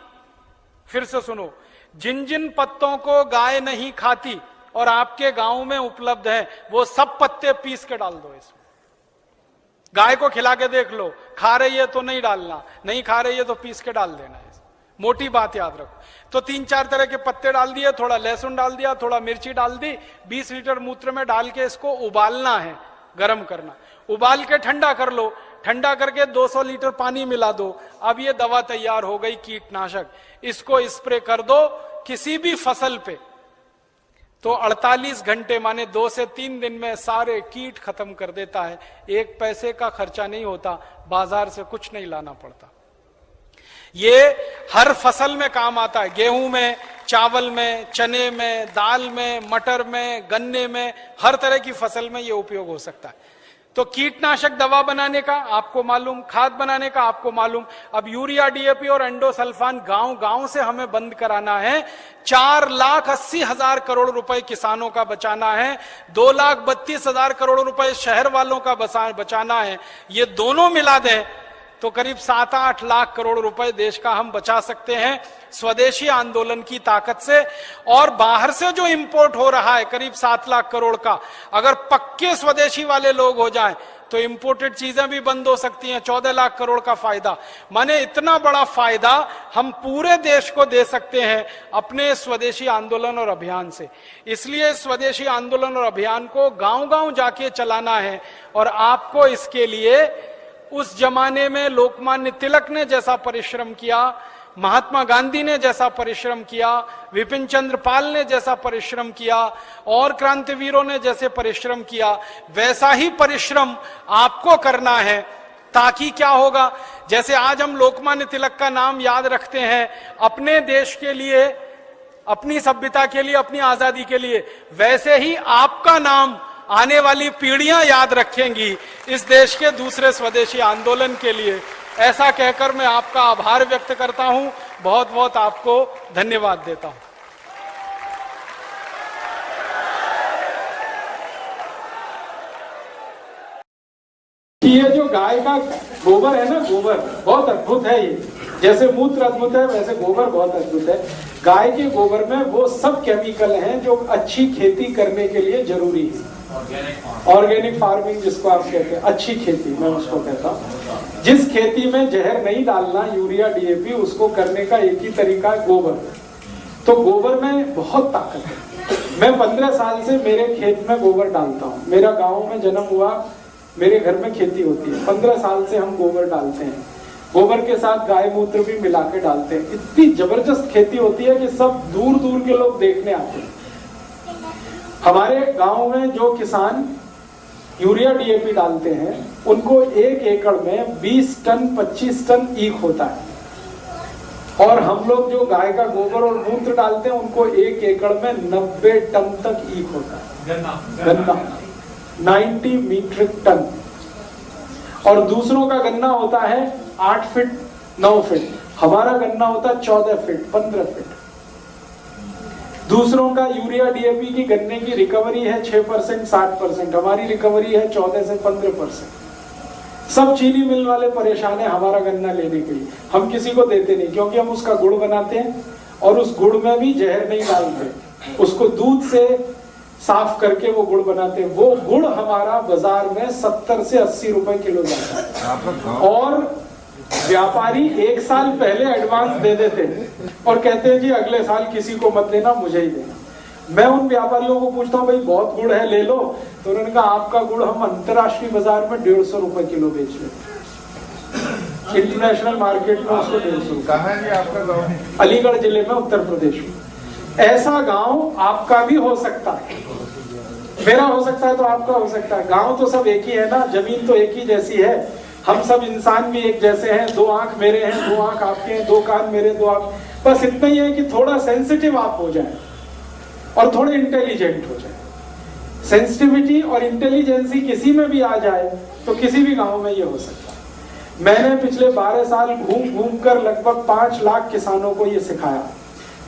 फिर से सुनो, जिन जिन पत्तों को गाय नहीं खाती और आपके गांव में उपलब्ध है, वो सब पत्ते पीस के डाल दो इसमें। गाय को खिला के देख लो, खा रही है तो नहीं डालना, नहीं खा रही है तो पीस के डाल देना है। मोटी बात याद रखो। तो 3-4 तरह के पत्ते डाल दिए, थोड़ा लहसुन डाल दिया, थोड़ा मिर्ची डाल दी, 20 लीटर मूत्र में डाल के इसको उबालना है, गर्म करना, उबाल के ठंडा कर लो, ठंडा करके 200 लीटर पानी मिला दो। अब ये दवा तैयार हो गई, कीटनाशक। इसको स्प्रे कर दो किसी भी फसल पे, तो 48 घंटे माने 2 से 3 दिन में सारे कीट खत्म कर देता है। 1 पैसे का खर्चा नहीं होता, बाजार से कुछ नहीं लाना पड़ता। ये हर फसल में काम आता है, गेहूं में, चावल में, चने में, दाल में, मटर में, गन्ने में, हर तरह की फसल में ये उपयोग हो सकता है। तो कीटनाशक दवा बनाने का आपको मालूम, खाद बनाने का आपको मालूम। अब यूरिया, डीएपी और एंडोसल्फान गांव गांव से हमें बंद कराना है। 4,80,000 करोड़ रुपए किसानों का बचाना है, 2,32,000 करोड़ रुपए शहर वालों का बचाना है। ये दोनों मिला दें तो करीब 7-8 लाख करोड़ रुपए देश का हम बचा सकते हैं स्वदेशी आंदोलन की ताकत से। और बाहर से जो इंपोर्ट हो रहा है करीब 7 लाख करोड़ का, अगर पक्के स्वदेशी वाले लोग हो जाएं तो इंपोर्टेड चीजें भी बंद हो सकती हैं। 14 लाख करोड़ का फायदा, माने इतना बड़ा फायदा हम पूरे देश को दे सकते हैं अपने स्वदेशी आंदोलन और अभियान से। इसलिए स्वदेशी आंदोलन और अभियान को गांव गांव जाके चलाना है। और आपको इसके लिए उस जमाने में लोकमान्य तिलक ने जैसा परिश्रम किया, महात्मा गांधी ने जैसा परिश्रम किया, विपिन चंद्र पाल ने जैसा परिश्रम किया और क्रांतिवीरों ने जैसे परिश्रम किया, वैसा ही परिश्रम आपको करना है। ताकि क्या होगा, जैसे आज हम लोकमान्य तिलक का नाम याद रखते हैं अपने देश के लिए, अपनी सभ्यता के लिए, अपनी आजादी के लिए, वैसे ही आपका नाम आने वाली पीढ़ियां याद रखेंगी इस देश के दूसरे स्वदेशी आंदोलन के लिए। ऐसा कहकर मैं आपका आभार व्यक्त करता हूं, बहुत बहुत आपको धन्यवाद देता हूं। ये जो गाय का गोबर है ना, गोबर बहुत अद्भुत है। ये जैसे मूत्र अद्भुत है वैसे गोबर बहुत अद्भुत है। गाय के गोबर में वो सब केमिकल हैं जो अच्छी खेती करने के लिए जरूरी है। ऑर्गेनिक फार्मिंग जिसको आप कहते हैं, अच्छी खेती मैं उसको कहता हूँ। जिस खेती में जहर नहीं डालना, यूरिया, डीएपी, उसको करने का एक ही तरीका है, गोबर। तो गोबर में बहुत ताकत है। मैं 15 साल से मेरे खेत में गोबर डालता हूँ। मेरा गाँव में जन्म हुआ, मेरे घर में खेती होती है, 15 साल से हम गोबर डालते हैं। गोबर के साथ गाय मूत्र भी मिला के डालते हैं। इतनी जबरदस्त खेती होती है कि सब दूर दूर के लोग देखने आते हैं। हमारे गांव में जो किसान यूरिया, डीएपी डालते हैं उनको 1 एकड़ में 20 टन 25 टन ईख होता है। और हम लोग जो गाय का गोबर और मूत्र डालते हैं उनको 1 एकड़ में 90 टन तक ईख होता है, गन्ना 90 मीट्रिक टन। और दूसरों का गन्ना होता है 8 फीट 9 फीट, हमारा गन्ना होता है 14 फीट 15 फीट। दूसरों का यूरिया, डीएपी की गन्ने की रिकवरी है 6% 60%, हमारी रिकवरी है 14 से 15%। सब चीनी मिल वाले परेशान है हमारा गन्ना लेने के लिए, हम किसी को देते नहीं, क्योंकि हम उसका गुड़ बनाते हैं और उस गुड़ में भी जहर नहीं डालते, उसको दूध से साफ करके वो गुड़ बनाते हैं। वो गुड़ हमारा बाजार में 70 से 80 रुपए किलो जाता है। और व्यापारी 1 साल पहले एडवांस दे देते हैं और कहते हैं जी अगले साल किसी को मत देना, मुझे ही देना। मैं उन व्यापारियों को पूछता हूँ भाई बहुत गुड़ है ले लो, तो उन्होंने कहा आपका गुड़ हम अंतरराष्ट्रीय बाजार में 150 रुपए किलो बेच लेते, इंटरनेशनल मार्केट में उसको 150 रुपए। कहाँ है आपका गाँव? अलीगढ़ जिले में, उत्तर प्रदेश में। ऐसा गाँव आपका भी हो सकता है, मेरा हो सकता है तो आपका हो सकता है। गाँव तो सब एक ही है ना, जमीन तो एक ही जैसी है, हम सब इंसान भी एक जैसे हैं। 2 आंख मेरे हैं, 2 आंख आपके हैं, 2 कान मेरे, 2 आंख, बस इतना ही है कि थोड़ा सेंसिटिव आप हो जाए और थोड़े इंटेलिजेंट हो जाए। सेंसिटिविटी और इंटेलिजेंसी किसी में भी आ जाए तो किसी भी गांव में ये हो सकता है। मैंने पिछले 12 साल घूम घूम कर लगभग 5 लाख किसानों को ये सिखाया।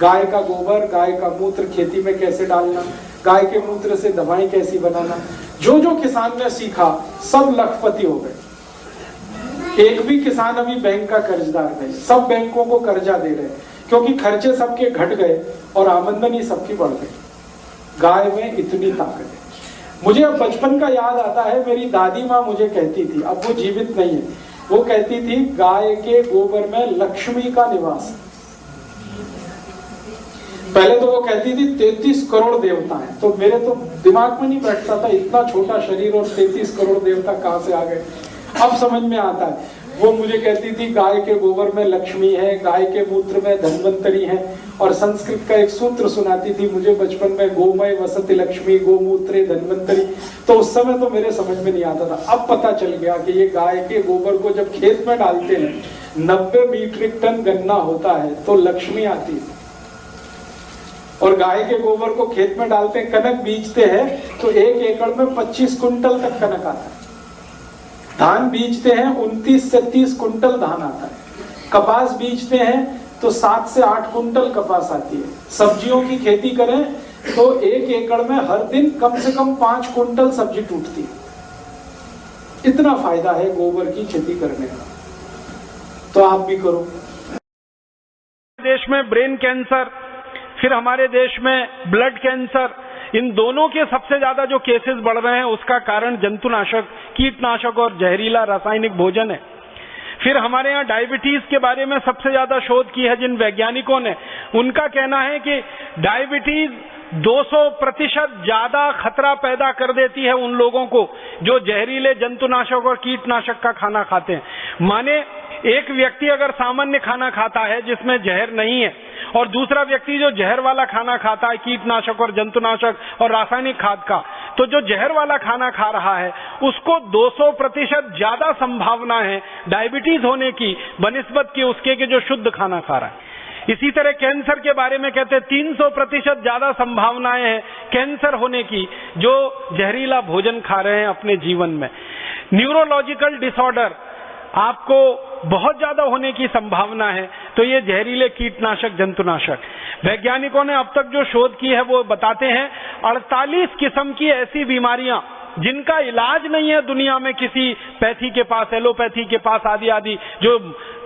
गाय का गोबर, गाय का मूत्र खेती में कैसे डालना, गाय के मूत्र से दवाएं कैसी बनाना। जो जो किसान ने सीखा सब लखपति हो गए। एक भी किसान अभी बैंक का कर्जदार नहीं, सब बैंकों को कर्जा दे रहे हैं क्योंकि खर्चे सबके घट गए और आमदनी सबकी बढ़ गई। गाय में इतनी ताकत है। मुझे अब बचपन का याद आता है, मेरी दादी माँ मुझे कहती थी, अब वो जीवित नहीं है, वो कहती थी गाय के गोबर में लक्ष्मी का निवास है। पहले तो वो कहती थी 33 करोड़ देवता हैं, तो मेरे तो दिमाग में नहीं बैठता था, इतना छोटा शरीर और 33 करोड़ देवता कहां से आ गए। अब समझ में आता है। वो मुझे कहती थी गाय के गोबर में लक्ष्मी है, गाय के मूत्र में धन्वंतरी है, और संस्कृत का एक सूत्र सुनाती थी मुझे बचपन में, गोमय वसति लक्ष्मी गोमूत्रे धन्वंतरी। तो उस समय तो मेरे समझ में नहीं आता था, अब पता चल गया कि ये गाय के गोबर को जब खेत में डालते हैं 90 मीट्रिक टन गन्ना होता है तो लक्ष्मी आती है। और गाय के गोबर को खेत में डालते हैं, कनक बीजते हैं तो 1 एकड़ में 25 कुंटल तक कनक आता है। धान बीजते हैं 29 से 30 कुंटल धान आता है। कपास बीजते हैं तो 7 से 8 कुंटल कपास आती है। सब्जियों की खेती करें तो 1 एकड़ में हर दिन कम से कम 5 कुंटल सब्जी टूटती है। इतना फायदा है गोबर की खेती करने का, तो आप भी करो। देश में ब्रेन कैंसर, फिर हमारे देश में ब्लड कैंसर, इन दोनों के सबसे ज्यादा जो केसेस बढ़ रहे हैं उसका कारण जंतुनाशक, कीटनाशक और जहरीला रासायनिक भोजन है। फिर हमारे यहाँ डायबिटीज के बारे में सबसे ज्यादा शोध की है जिन वैज्ञानिकों ने, उनका कहना है कि डायबिटीज 200% ज्यादा खतरा पैदा कर देती है उन लोगों को जो जहरीले जंतुनाशक और कीटनाशक का खाना खाते हैं। माने एक व्यक्ति अगर सामान्य खाना खाता है जिसमें जहर नहीं है, और दूसरा व्यक्ति जो जहर वाला खाना खाता है, कीटनाशक और जंतुनाशक और रासायनिक खाद का, तो जो जहर वाला खाना खा रहा है उसको 200% ज्यादा संभावना है डायबिटीज होने की बनिस्बत की उसके के जो शुद्ध खाना खा रहा है। इसी तरह कैंसर के बारे में कहते हैं 300% ज्यादा संभावनाएं हैं कैंसर होने की जो जहरीला भोजन खा रहे हैं अपने जीवन में। न्यूरोलॉजिकल डिसऑर्डर आपको बहुत ज्यादा होने की संभावना है, तो ये जहरीले कीटनाशक जंतुनाशक। वैज्ञानिकों ने अब तक जो शोध की है वो बताते हैं 48 किस्म की ऐसी बीमारियां जिनका इलाज नहीं है दुनिया में किसी पैथी के पास, एलोपैथी के पास, आदि आदि जो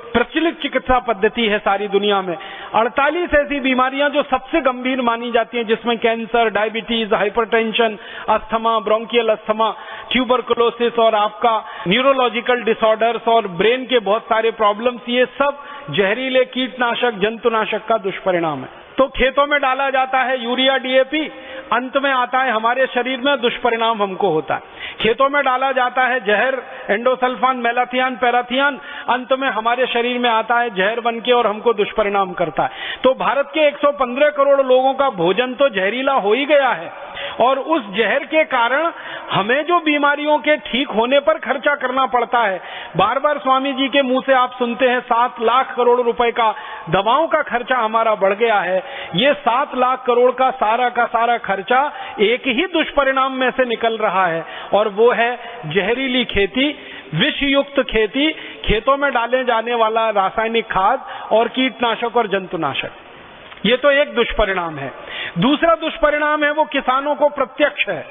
प्रचलित चिकित्सा पद्धति है सारी दुनिया में। 48 ऐसी बीमारियां जो सबसे गंभीर मानी जाती हैं, जिसमें cancer, diabetes, hypertension, asthma, bronchial asthma, tuberculosis और आपका न्यूरोलॉजिकल डिसऑर्डर्स और ब्रेन के बहुत सारे प्रॉब्लम्स, ये सब जहरीले कीटनाशक जंतुनाशक का दुष्परिणाम है। तो खेतों में डाला जाता है यूरिया, डीएपी, अंत में आता है हमारे शरीर में दुष्परिणाम हमको होता है। खेतों में डाला जाता है जहर, एंडोसल्फान, मेलाथियान, पैराथियान, अंत में हमारे शरीर में आता है जहर बन के और हमको दुष्परिणाम करता है। तो भारत के 115 करोड़ लोगों का भोजन तो जहरीला हो ही गया है, और उस जहर के कारण हमें जो बीमारियों के ठीक होने पर खर्चा करना पड़ता है, बार बार स्वामी जी के मुंह से आप सुनते हैं 7 लाख करोड़ रुपए का दवाओं का खर्चा हमारा बढ़ गया है। ये 7 लाख करोड़ का सारा खर्चा एक ही दुष्परिणाम में से निकल रहा है, और वो है जहरीली खेती, विषयुक्त खेती, खेतों में डाले जाने वाला रासायनिक खाद और कीटनाशक और जंतुनाशक। ये तो एक दुष्परिणाम है। दूसरा दुष्परिणाम है वो किसानों को प्रत्यक्ष है।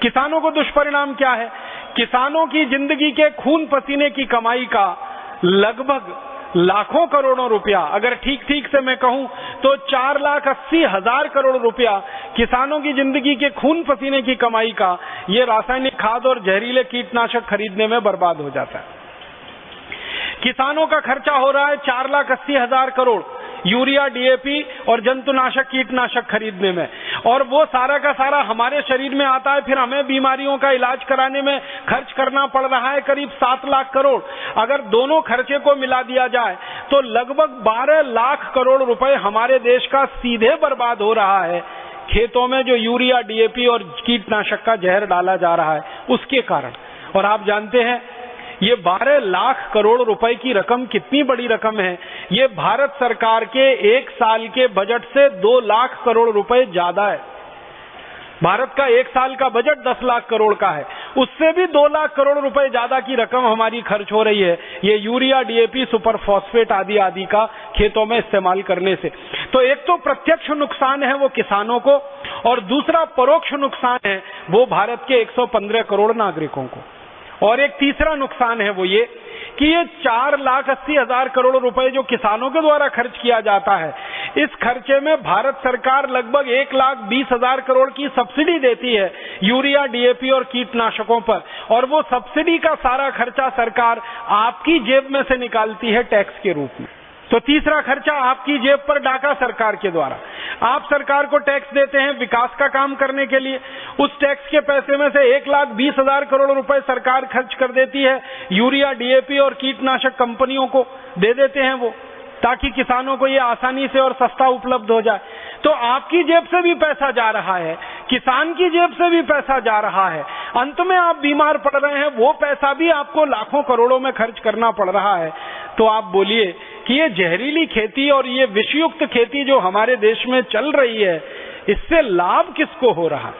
किसानों को दुष्परिणाम क्या है? किसानों की जिंदगी के खून पसीने की कमाई का लगभग लाखों करोड़ों रुपया, अगर ठीक ठीक से मैं कहूं तो 4,80,000 करोड़ रुपया किसानों की जिंदगी के खून पसीने की कमाई का ये रासायनिक खाद और जहरीले कीटनाशक खरीदने में बर्बाद हो जाता है। किसानों का खर्चा हो रहा है 4,80,000 करोड़ यूरिया, डीएपी और जंतुनाशक कीटनाशक खरीदने में, और वो सारा का सारा हमारे शरीर में आता है। फिर हमें बीमारियों का इलाज कराने में खर्च करना पड़ रहा है करीब 7 लाख करोड़। अगर दोनों खर्चे को मिला दिया जाए तो लगभग 12 लाख करोड़ रुपए हमारे देश का सीधे बर्बाद हो रहा है खेतों में जो यूरिया, डीएपी और कीटनाशक का जहर डाला जा रहा है उसके कारण। और आप जानते हैं ये 12 लाख करोड़ रुपए की रकम कितनी बड़ी रकम है। ये भारत सरकार के 1 साल के बजट से 2 लाख करोड़ रुपए ज्यादा है। भारत का 1 साल का बजट 10 लाख करोड़ का है, उससे भी 2 लाख करोड़ रुपए ज्यादा की रकम हमारी खर्च हो रही है ये यूरिया, डीएपी, सुपर फॉस्फेट आदि आदि का खेतों में इस्तेमाल करने से। तो एक तो प्रत्यक्ष नुकसान है वो किसानों को, और दूसरा परोक्ष नुकसान है वो भारत के 115 करोड़ नागरिकों को। और एक तीसरा नुकसान है वो ये कि ये 4,80,000 करोड़ रुपए जो किसानों के द्वारा खर्च किया जाता है, इस खर्चे में भारत सरकार लगभग 1,20,000 करोड़ की सब्सिडी देती है यूरिया, डीएपी और कीटनाशकों पर, और वो सब्सिडी का सारा खर्चा सरकार आपकी जेब में से निकालती है टैक्स के रूप में। तो तीसरा खर्चा आपकी जेब पर डाका सरकार के द्वारा। आप सरकार को टैक्स देते हैं विकास का काम करने के लिए, उस टैक्स के पैसे में से 1,20,000 करोड़ रुपए सरकार खर्च कर देती है यूरिया, डीएपी और कीटनाशक कंपनियों को दे देते हैं वो, ताकि किसानों को ये आसानी से और सस्ता उपलब्ध हो जाए। तो आपकी जेब से भी पैसा जा रहा है, किसान की जेब से भी पैसा जा रहा है, अंत में आप बीमार पड़ रहे हैं, वो पैसा भी आपको लाखों करोड़ों में खर्च करना पड़ रहा है। तो आप बोलिए कि ये जहरीली खेती और ये विषयुक्त खेती जो हमारे देश में चल रही है, इससे लाभ किसको हो रहा?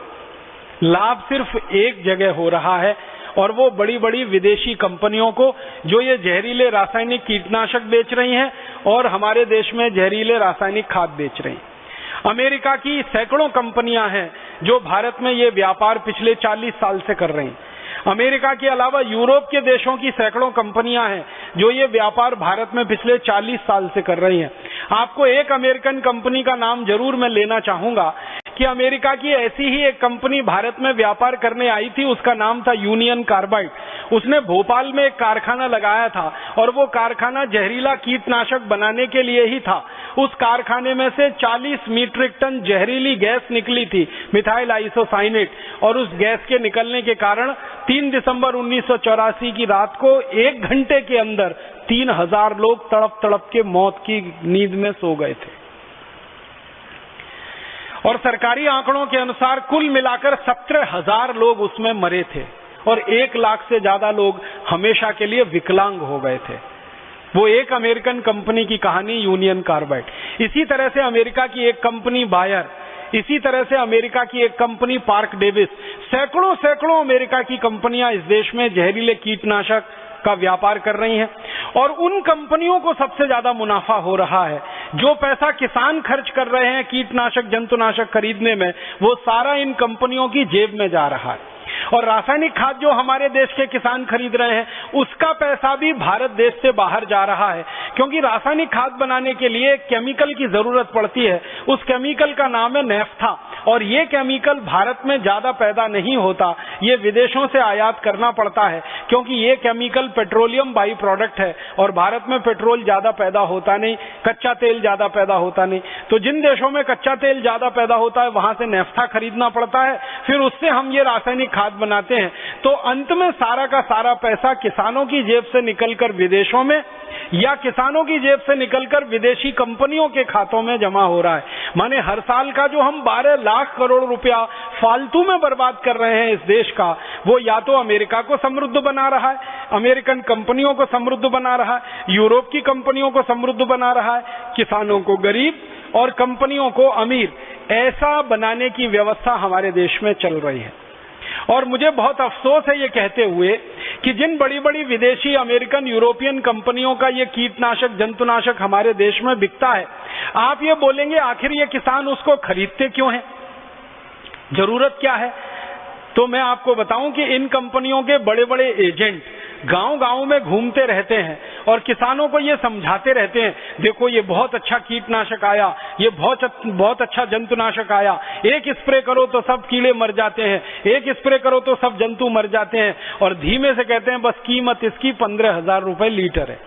लाभ सिर्फ एक जगह हो रहा है, और वो बड़ी बड़ी विदेशी कंपनियों को, जो ये जहरीले रासायनिक कीटनाशक बेच रही हैं और हमारे देश में जहरीले रासायनिक खाद बेच रही हैं। अमेरिका की सैकड़ों कंपनियां हैं जो भारत में ये व्यापार पिछले 40 साल से कर रही हैं। अमेरिका के अलावा यूरोप के देशों की सैकड़ों कंपनियां हैं जो ये व्यापार भारत में पिछले 40 साल से कर रही हैं। आपको एक अमेरिकन कंपनी का नाम जरूर मैं लेना चाहूंगा कि अमेरिका की ऐसी ही एक कंपनी भारत में व्यापार करने आई थी, उसका नाम था यूनियन कार्बाइड। उसने भोपाल में एक कारखाना लगाया था और वो कारखाना जहरीला कीटनाशक बनाने के लिए ही था। उस कारखाने में से 40 मीट्रिक टन जहरीली गैस निकली थी, मिथाइल आइसोसाइनेट, और उस गैस के निकलने के कारण 3 दिसंबर 1984 की रात को 1 घंटे के अंदर 3,000 लोग तड़प तड़प के मौत की नींद में सो गए थे। और सरकारी आंकड़ों के अनुसार कुल मिलाकर 17,000 लोग उसमें मरे थे और 1 लाख से ज्यादा लोग हमेशा के लिए विकलांग हो गए थे। वो एक अमेरिकन कंपनी की कहानी यूनियन कार्बाइड। इसी तरह से अमेरिका की एक कंपनी बायर, इसी तरह से अमेरिका की एक कंपनी पार्क डेविस, सैकड़ों अमेरिका की कंपनियां इस देश में जहरीले कीटनाशक का व्यापार कर रही हैं, और उन कंपनियों को सबसे ज्यादा मुनाफा हो रहा है। जो पैसा किसान खर्च कर रहे हैं कीटनाशक, जंतुनाशक खरीदने में, वो सारा इन कंपनियों की जेब में जा रहा है। और रासायनिक खाद जो हमारे देश के किसान खरीद रहे हैं, उसका पैसा भी भारत देश से बाहर जा रहा है, क्योंकि रासायनिक खाद बनाने के लिए केमिकल की जरूरत पड़ती है। उस केमिकल का नाम है नेफ्था, और ये केमिकल भारत में ज्यादा पैदा नहीं होता, ये विदेशों से आयात करना पड़ता है, क्योंकि ये केमिकल पेट्रोलियम बाई प्रोडक्ट है और भारत में पेट्रोल ज्यादा पैदा होता नहीं, कच्चा तेल ज्यादा पैदा होता नहीं। तो जिन देशों में कच्चा तेल ज्यादा पैदा होता है, वहां से नेफ्था खरीदना पड़ता है, फिर उससे हम ये रासायनिक खाद बनाते हैं। तो अंत में सारा का सारा पैसा किसानों की जेब से निकलकर विदेशों में, या किसानों की जेब से निकलकर विदेशी कंपनियों के खातों में जमा हो रहा है। माने हर साल का जो हम 12 लाख करोड़ रुपया फालतू में बर्बाद कर रहे हैं इस देश का, वो या तो अमेरिका को समृद्ध बना रहा है, अमेरिकन कंपनियों को समृद्ध बना रहा है, यूरोप की कंपनियों को समृद्ध बना रहा है, किसानों को गरीब और कंपनियों को अमीर, ऐसा बनाने की व्यवस्था हमारे देश में चल रही है। और मुझे बहुत अफसोस है ये कहते हुए कि जिन बड़ी बड़ी विदेशी, अमेरिकन, यूरोपियन कंपनियों का ये कीटनाशक, जंतुनाशक हमारे देश में बिकता है, आप ये बोलेंगे आखिर ये किसान उसको खरीदते क्यों हैं, जरूरत क्या है? तो मैं आपको बताऊं कि इन कंपनियों के बड़े बड़े एजेंट गांव-गांव में घूमते रहते हैं और किसानों को ये समझाते रहते हैं, देखो ये बहुत अच्छा कीटनाशक आया, ये बहुत अच्छा जंतुनाशक आया, एक स्प्रे करो तो सब कीड़े मर जाते हैं, एक स्प्रे करो तो सब जंतु मर जाते हैं, और धीमे से कहते हैं बस कीमत इसकी 15,000 रुपए लीटर है।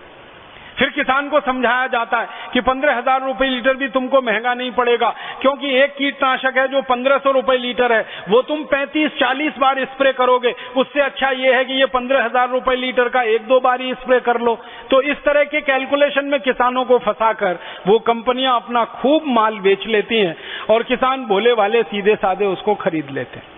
फिर किसान को समझाया जाता है कि 15,000 रुपए लीटर भी तुमको महंगा नहीं पड़ेगा, क्योंकि एक कीटनाशक है जो 1,500 रुपए लीटर है, वो तुम 35-40 बार स्प्रे करोगे, उससे अच्छा ये है कि ये 15,000 रुपए लीटर का 1-2 बार ही स्प्रे कर लो। तो इस तरह के कैलकुलेशन में किसानों को फंसाकर वो कंपनियां अपना खूब माल बेच लेती हैं और किसान भोले वाले सीधे साधे उसको खरीद लेते हैं।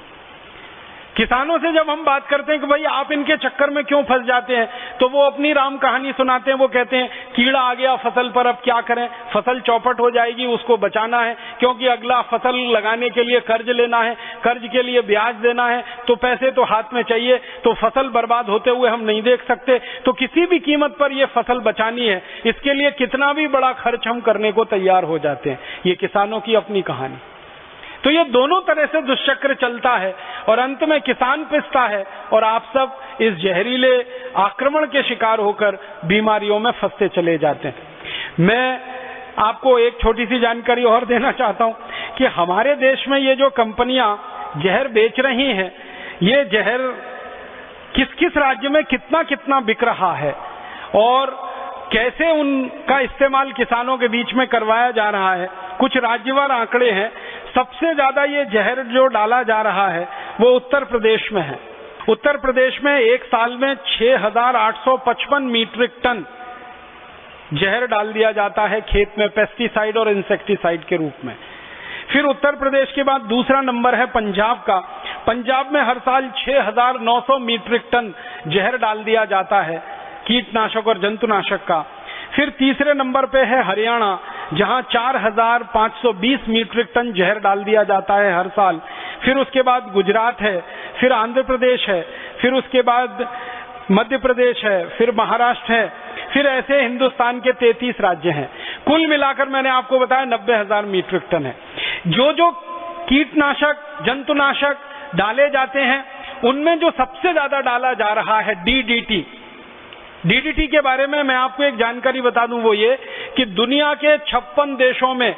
किसानों से जब हम बात करते हैं कि भाई आप इनके चक्कर में क्यों फंस जाते हैं, तो वो अपनी राम कहानी सुनाते हैं। वो कहते हैं कीड़ा आ गया फसल पर, अब क्या करें, फसल चौपट हो जाएगी, उसको बचाना है, क्योंकि अगला फसल लगाने के लिए कर्ज लेना है, कर्ज के लिए ब्याज देना है, तो पैसे तो हाथ में चाहिए, तो फसल बर्बाद होते हुए हम नहीं देख सकते, तो किसी भी कीमत पर ये फसल बचानी है, इसके लिए कितना भी बड़ा खर्च हम करने को तैयार हो जाते हैं। ये किसानों की अपनी कहानी। तो ये दोनों तरह से दुष्चक्र चलता है और अंत में किसान पिसता है और आप सब इस जहरीले आक्रमण के शिकार होकर बीमारियों में फंसते चले जाते हैं। मैं आपको एक छोटी सी जानकारी और देना चाहता हूं कि हमारे देश में ये जो कंपनियां जहर बेच रही हैं, ये जहर किस किस राज्य में कितना कितना बिक रहा है और कैसे उनका इस्तेमाल किसानों के बीच में करवाया जा रहा है। कुछ राज्यवार आंकड़े हैं। सबसे ज्यादा ये जहर जो डाला जा रहा है वो उत्तर प्रदेश में है। उत्तर प्रदेश में एक साल में 6,855 मीट्रिक टन जहर डाल दिया जाता है खेत में, पेस्टिसाइड और इंसेक्टिसाइड के रूप में। फिर उत्तर प्रदेश के बाद दूसरा नंबर है पंजाब का। पंजाब में हर साल 6,900 मीट्रिक टन जहर डाल दिया जाता है कीटनाशक और जंतुनाशक का। फिर तीसरे नंबर पे है हरियाणा, जहां 4,520 मीट्रिक टन जहर डाल दिया जाता है हर साल। फिर उसके बाद गुजरात है, फिर आंध्र प्रदेश है, फिर उसके बाद मध्य प्रदेश है, फिर महाराष्ट्र है, फिर ऐसे हिंदुस्तान के 33 राज्य हैं। कुल मिलाकर मैंने आपको बताया 90,000 मीट्रिक टन है। जो जो कीटनाशक जंतुनाशक डाले जाते हैं उनमें जो सबसे ज्यादा डाला जा रहा है डीडीटी। डीडीटी के बारे में मैं आपको एक जानकारी बता दूं, वो ये कि दुनिया के 56 देशों में।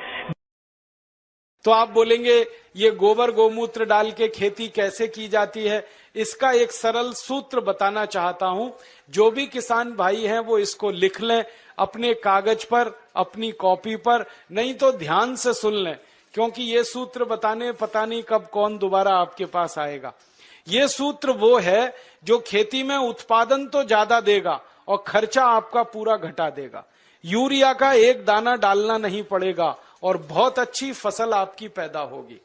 तो आप बोलेंगे ये गोबर गोमूत्र डाल के खेती कैसे की जाती है, इसका एक सरल सूत्र बताना चाहता हूं। जो भी किसान भाई हैं वो इसको लिख लें अपने कागज पर, अपनी कॉपी पर, नहीं तो ध्यान से सुन लें, क्योंकि ये सूत्र बताने पता नहीं कब कौन दोबारा आपके पास आएगा। ये सूत्र वो है जो खेती में उत्पादन तो ज्यादा देगा और खर्चा आपका पूरा घटा देगा। यूरिया का एक दाना डालना नहीं पड़ेगा और बहुत अच्छी फसल आपकी पैदा होगी।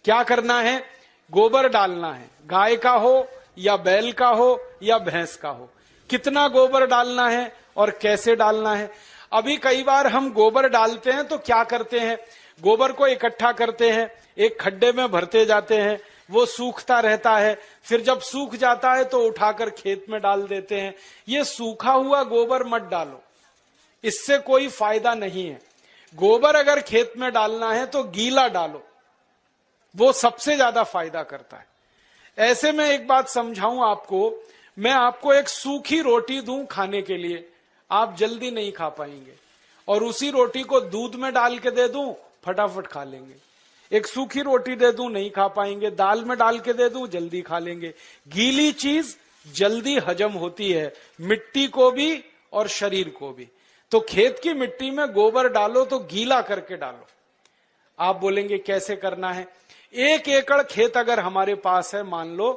क्या करना है? गोबर डालना है, गाय का हो या बैल का हो या भैंस का हो। कितना गोबर डालना है और कैसे डालना है? अभी कई बार हम गोबर डालते हैं तो क्या करते हैं, गोबर को इकट्ठा करते हैं, एक खड्डे में भरते जाते हैं, वो सूखता रहता है, फिर जब सूख जाता है तो उठाकर खेत में डाल देते हैं। ये सूखा हुआ गोबर मत डालो, इससे कोई फायदा नहीं है। गोबर अगर खेत में डालना है तो गीला डालो, वो सबसे ज्यादा फायदा करता है। ऐसे में एक बात समझाऊं आपको, मैं आपको एक सूखी रोटी दूं खाने के लिए, आप जल्दी नहीं खा पाएंगे, और उसी रोटी को दूध में डाल के दे दूं फटाफट खा लेंगे। एक सूखी रोटी दे दूं नहीं खा पाएंगे, दाल में डाल के दे दूं जल्दी खा लेंगे। गीली चीज जल्दी हजम होती है, मिट्टी को भी और शरीर को भी। तो खेत की मिट्टी में गोबर डालो तो गीला करके डालो। आप बोलेंगे कैसे करना है? 1 एकड़ खेत अगर हमारे पास है मान लो,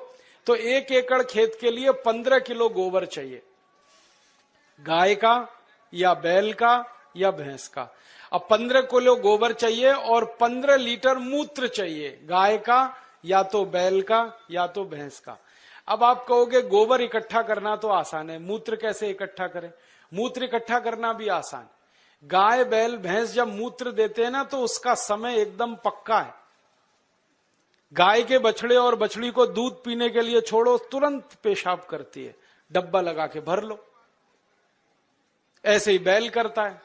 तो 1 एकड़ खेत के लिए 15 किलो गोबर चाहिए, गाय का या बैल का या भैंस का। अब 15 किलो गोबर चाहिए और 15 लीटर मूत्र चाहिए, गाय का या तो बैल का या तो भैंस का। अब आप कहोगे गोबर इकट्ठा करना तो आसान है, मूत्र कैसे इकट्ठा करें? मूत्र इकट्ठा करना भी आसान। गाय बैल भैंस जब मूत्र देते हैं ना तो उसका समय एकदम पक्का है। गाय के बछड़े और बछड़ी को दूध पीने के लिए छोड़ो, तुरंत पेशाब करती है, डब्बा लगा के भर लो। ऐसे ही बैल करता है,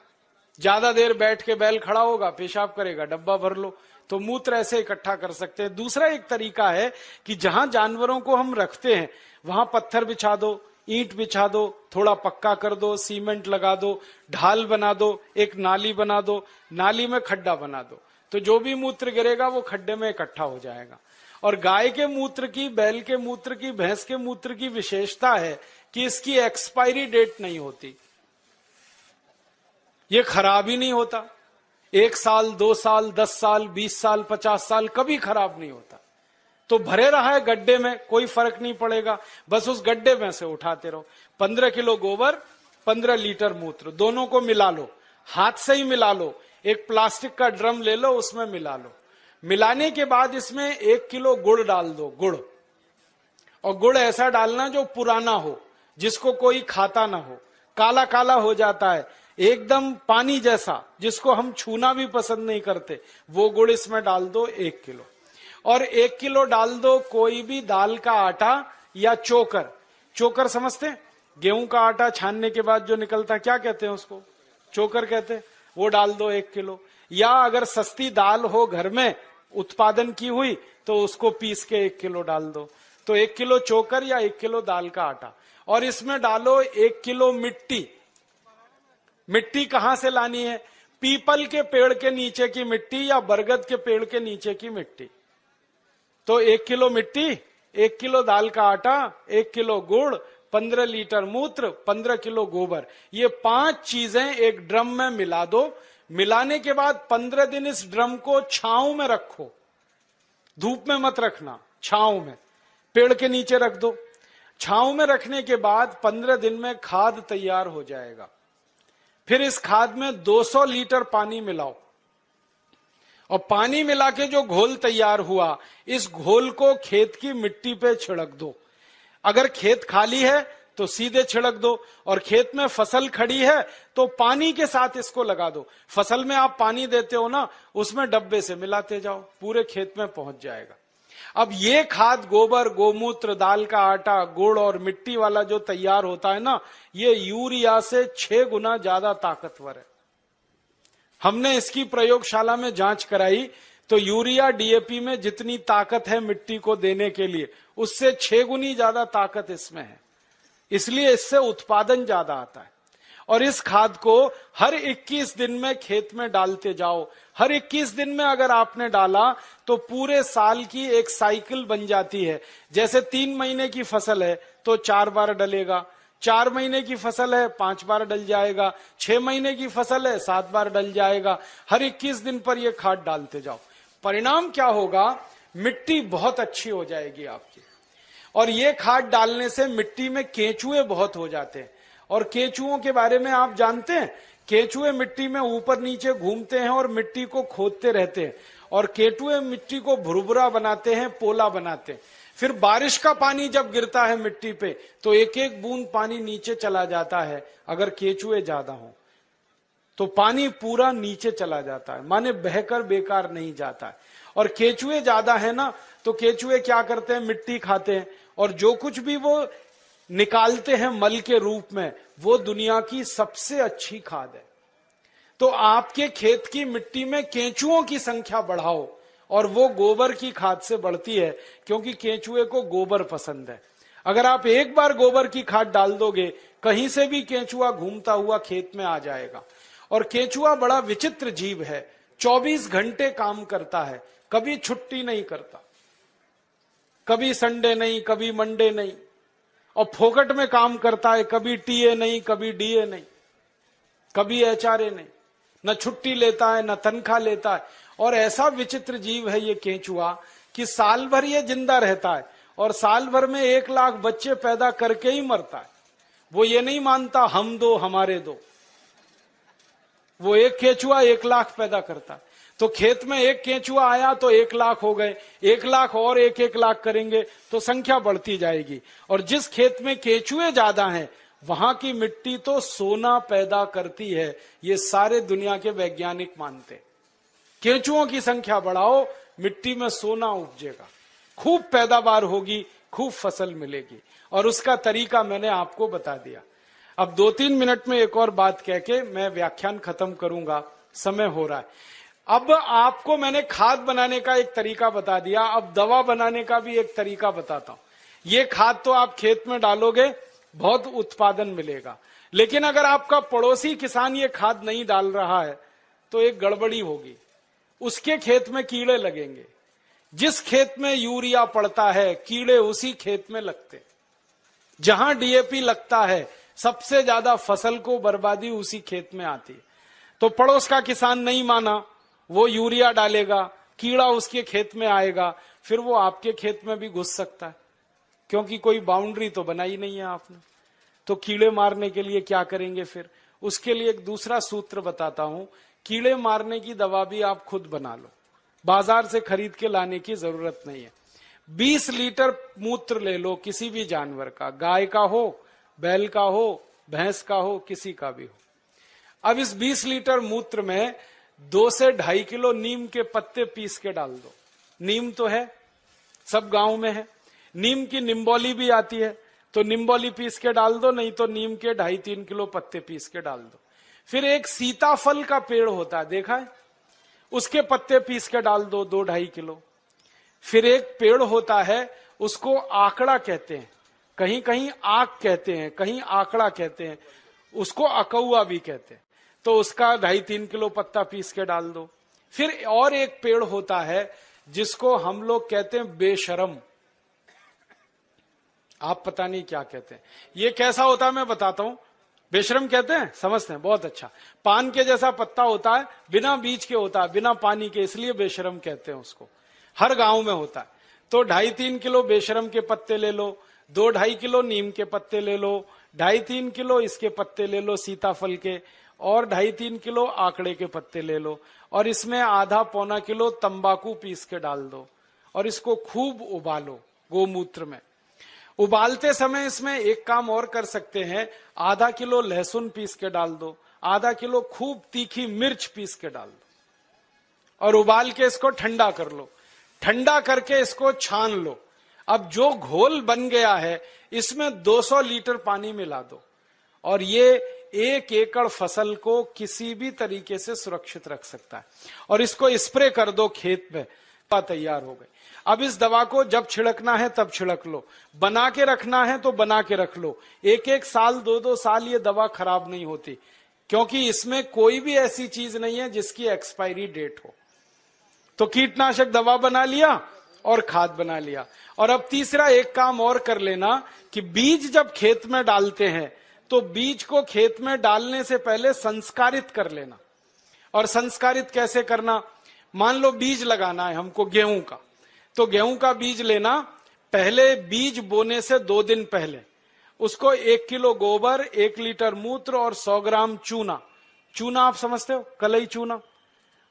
ज्यादा देर बैठ के बैल खड़ा होगा, पेशाब करेगा, डब्बा भर लो। तो मूत्र ऐसे इकट्ठा कर सकते हैं। दूसरा एक तरीका है कि जहां जानवरों को हम रखते हैं वहां पत्थर बिछा दो, ईंट बिछा दो, थोड़ा पक्का कर दो, सीमेंट लगा दो, ढाल बना दो, एक नाली बना दो, नाली में खड्डा बना दो, तो जो भी मूत्र गिरेगा वो खड्डे में इकट्ठा हो जाएगा। और गाय के मूत्र की, बैल के मूत्र की, भैंस के मूत्र की विशेषता है कि इसकी एक्सपायरी डेट नहीं होती, ये खराब ही नहीं होता। 1 साल, 2 साल, 10 साल, 20 साल, 50 साल कभी खराब नहीं होता। तो भरे रहा है गड्ढे में, कोई फर्क नहीं पड़ेगा, बस उस गड्ढे में से उठाते रहो। 15 किलो गोबर, 15 लीटर मूत्र, दोनों को मिला लो, हाथ से ही मिला लो। एक प्लास्टिक का ड्रम ले लो, उसमें मिला लो। मिलाने के बाद इसमें 1 किलो गुड़ डाल दो, गुड़। और गुड़ ऐसा डालना जो पुराना हो, जिसको कोई खाता ना हो, काला काला हो जाता है, एकदम पानी जैसा, जिसको हम छूना भी पसंद नहीं करते, वो गुड़ इसमें डाल दो 1 किलो। और 1 किलो डाल दो कोई भी दाल का आटा या चोकर। चोकर समझते हैं? गेहूं का आटा छानने के बाद जो निकलता, क्या कहते हैं उसको? चोकर कहते हैं। वो डाल दो 1 किलो। या अगर सस्ती दाल हो घर में, उत्पादन की हुई तो उसको पीस के 1 किलो डाल दो, तो 1 किलो चोकर या 1 किलो दाल का आटा, और इसमें डालो 1 किलो मिट्टी। मिट्टी कहां से लानी है? पीपल के पेड़ के नीचे की मिट्टी या बरगद के पेड़ के नीचे की मिट्टी। तो 1 किलो मिट्टी, 1 किलो दाल का आटा, 1 किलो गुड़, 15 लीटर मूत्र, 15 किलो गोबर, ये 5 चीजें एक ड्रम में मिला दो। मिलाने के बाद 15 दिन इस ड्रम को छांव में रखो, धूप में मत रखना, छांव में, पेड़ के नीचे रख दो। छांव में रखने के बाद 15 दिन में खाद तैयार हो जाएगा। फिर इस खाद में 200 लीटर पानी मिलाओ, और पानी मिला के जो घोल तैयार हुआ, इस घोल को खेत की मिट्टी पे छिड़क दो। अगर खेत खाली है तो सीधे छिड़क दो, और खेत में फसल खड़ी है तो पानी के साथ इसको लगा दो। फसल में आप पानी देते हो ना, उसमें डब्बे से मिलाते जाओ, पूरे खेत में पहुंच जाएगा। अब ये खाद गोबर, गोमूत्र, दाल का आटा, गुड़ और मिट्टी वाला जो तैयार होता है ना, ये यूरिया से 6 गुना ज्यादा ताकतवर है। हमने इसकी प्रयोगशाला में जांच कराई तो यूरिया डीएपी में जितनी ताकत है मिट्टी को देने के लिए, उससे 6 गुनी ज्यादा ताकत इसमें है, इसलिए इससे उत्पादन ज्यादा आता है। और इस खाद को हर 21 दिन में खेत में डालते जाओ। हर 21 दिन में अगर आपने डाला तो पूरे साल की एक साइकिल बन जाती है। जैसे 3 महीने की फसल है तो 4 बार डलेगा, 4 महीने की फसल है 5 बार डल जाएगा, 6 महीने की फसल है 7 बार डल जाएगा। हर 21 दिन पर यह खाद डालते जाओ। परिणाम क्या होगा? मिट्टी बहुत अच्छी हो जाएगी आपकी। और ये खाद डालने से मिट्टी में केंचुए बहुत हो जाते हैं, और केंचुओं के बारे में आप जानते हैं? केंचुए मिट्टी में ऊपर नीचे घूमते हैं और मिट्टी को खोदते रहते हैं, और केंचुए मिट्टी को भुरभुरा बनाते हैं, पोला बनाते हैं। फिर बारिश का पानी जब गिरता है मिट्टी पे तो एक एक बूंद पानी नीचे चला जाता है। अगर केंचुए ज्यादा हो तो पानी पूरा नीचे चला जाता है, माने बहकर बेकार नहीं जाता है। और केंचुए ज्यादा है ना, तो केंचुए क्या करते हैं? मिट्टी खाते हैं, और जो कुछ भी वो निकालते हैं मल के रूप में, वो दुनिया की सबसे अच्छी खाद है। तो आपके खेत की मिट्टी में केंचुओं की संख्या बढ़ाओ, और वो गोबर की खाद से बढ़ती है, क्योंकि केंचुए को गोबर पसंद है। अगर आप एक बार गोबर की खाद डाल दोगे, कहीं से भी केंचुआ घूमता हुआ खेत में आ जाएगा। और केंचुआ बड़ा विचित्र जीव है, 24 घंटे काम करता है, कभी छुट्टी नहीं करता, कभी संडे नहीं, कभी मंडे नहीं, और फोकट में काम करता है, कभी टीए नहीं, कभी डीए नहीं, कभी एचआरए नहीं, न छुट्टी लेता है न तनख्वाह लेता है। और ऐसा विचित्र जीव है ये केंचुआ कि साल भर ये जिंदा रहता है, और साल भर में 1 लाख बच्चे पैदा करके ही मरता है। वो ये नहीं मानता हम दो हमारे दो, वो एक केंचुआ 1 लाख पैदा करता है। तो खेत में एक केंचुआ आया तो 1 लाख हो गए, 1 लाख और 1-1 लाख करेंगे तो संख्या बढ़ती जाएगी। और जिस खेत में केंचुए ज्यादा हैं, वहां की मिट्टी तो सोना पैदा करती है, ये सारे दुनिया के वैज्ञानिक मानते। केंचुओं की संख्या बढ़ाओ, मिट्टी में सोना उपजेगा, खूब पैदावार होगी, खूब फसल मिलेगी। और उसका तरीका मैंने आपको बता दिया। अब 2-3 मिनट में एक और बात कह के मैं व्याख्यान खत्म करूंगा, समय हो रहा है। अब आपको मैंने खाद बनाने का एक तरीका बता दिया, अब दवा बनाने का भी एक तरीका बताता हूं। ये खाद तो आप खेत में डालोगे, बहुत उत्पादन मिलेगा, लेकिन अगर आपका पड़ोसी किसान ये खाद नहीं डाल रहा है तो एक गड़बड़ी होगी, उसके खेत में कीड़े लगेंगे। जिस खेत में यूरिया पड़ता है, कीड़े उसी खेत में लगते। जहां डीएपी लगता है, सबसे ज्यादा फसल को बर्बादी उसी खेत में आती है। तो पड़ोस का किसान नहीं माना, वो यूरिया डालेगा, कीड़ा उसके खेत में आएगा, फिर वो आपके खेत में भी घुस सकता है, क्योंकि कोई बाउंड्री तो बनाई नहीं है आपने। तो कीड़े मारने के लिए क्या करेंगे फिर? उसके लिए एक दूसरा सूत्र बताता हूं। कीड़े मारने की दवा भी आप खुद बना लो, बाजार से खरीद के लाने की जरूरत नहीं है। 20 लीटर मूत्र ले लो, किसी भी जानवर का, गाय का हो, बैल का हो, भैंस का हो, किसी का भी हो। अब इस 20 लीटर मूत्र में 2 से 2.5 किलो नीम के पत्ते पीस के डाल दो। नीम तो है, सब गांव में है। नीम की निम्बोली भी आती है, तो निम्बोली पीस के डाल दो, नहीं तो नीम के 2.5-3 किलो पत्ते पीस के डाल दो। फिर एक सीताफल का पेड़ होता है, देखा है? उसके पत्ते पीस के डाल दो 2-2.5 किलो। फिर एक पेड़ होता है, उसको आकड़ा कहते हैं, कहीं कहीं आक कहते हैं, कहीं आकड़ा कहते हैं, उसको अकौआ भी कहते हैं, तो उसका 2.5-3 किलो पत्ता पीस के डाल दो। फिर और एक पेड़ होता है जिसको हम लोग कहते हैं बेशरम, आप पता नहीं क्या कहते हैं, ये कैसा होता है मैं बताता हूं। बेशरम कहते हैं, समझते हैं, बहुत अच्छा। पान के जैसा पत्ता होता है, बिना बीज के होता है, बिना पानी के, इसलिए बेशरम कहते हैं उसको, हर गांव में होता है। तो 2.5-3 किलो बेशरम के पत्ते ले लो, 2-2.5 किलो नीम के पत्ते ले लो, 2.5-3 किलो इसके पत्ते ले लो सीताफल के, और 2.5-3 किलो आकड़े के पत्ते ले लो, और इसमें आधा-पौना किलो तंबाकू पीस के डाल दो, और इसको खूब उबालो गोमूत्र में। उबालते समय इसमें एक काम और कर सकते हैं, आधा किलो लहसुन पीस के डाल दो, आधा किलो खूब तीखी मिर्च पीस के डाल दो, और उबाल के इसको ठंडा कर लो। ठंडा करके इसको छान लो। अब जो घोल बन गया है इसमें 200 लीटर पानी मिला दो, और ये 1 एकड़ फसल को किसी भी तरीके से सुरक्षित रख सकता है। और इसको स्प्रे कर दो खेत में, तैयार हो गई। अब इस दवा को जब छिड़कना है तब छिड़क लो, बना के रखना है तो बना के रख लो। 1-1 साल 2-2 साल ये दवा खराब नहीं होती, क्योंकि इसमें कोई भी ऐसी चीज नहीं है जिसकी एक्सपायरी डेट हो। तो कीटनाशक दवा बना लिया और खाद बना लिया। और अब तीसरा एक काम और कर लेना कि बीज जब खेत में डालते हैं तो बीज को खेत में डालने से पहले संस्कारित कर लेना। और संस्कारित कैसे करना, मान लो बीज लगाना है हमको गेहूं का, तो गेहूं का बीज लेना, पहले बीज बोने से 2 दिन पहले उसको 1 किलो गोबर, 1 लीटर मूत्र और 100 ग्राम चूना, चूना आप समझते हो, कलई चूना,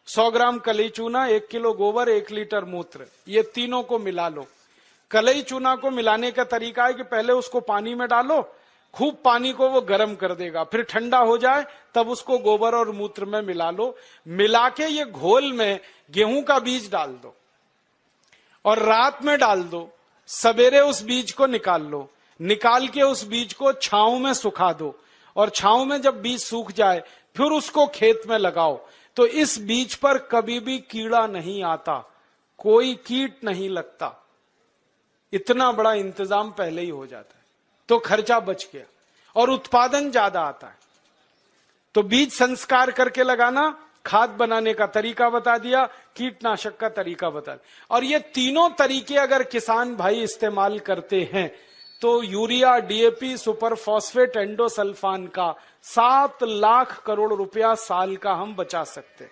100 ग्राम कलई चूना, 1 किलो गोबर, 1 लीटर मूत्र, ये तीनों को मिला लो। कलई चूना को मिलाने का तरीका है कि पहले उसको पानी में डालो, खूब पानी को वो गर्म कर देगा, फिर ठंडा हो जाए तब उसको गोबर और मूत्र में मिला लो। मिला के ये घोल में गेहूं का बीज डाल दो और रात में डाल दो, सवेरे उस बीज को निकाल लो, निकाल के उस बीज को छांव में सुखा दो, और छांव में जब बीज सूख जाए फिर उसको खेत में लगाओ। तो इस बीज पर कभी भी कीड़ा नहीं आता, कोई कीट नहीं लगता, इतना बड़ा इंतजाम पहले ही हो जाता है, तो खर्चा बच गया और उत्पादन ज्यादा आता है। तो बीज संस्कार करके लगाना, खाद बनाने का तरीका बता दिया, कीटनाशक का तरीका बता दिया। और ये तीनों तरीके अगर किसान भाई इस्तेमाल करते हैं तो urea, DAP, super phosphate, endosulfan का 7 लाख करोड़ रुपया साल का हम बचा सकते हैं।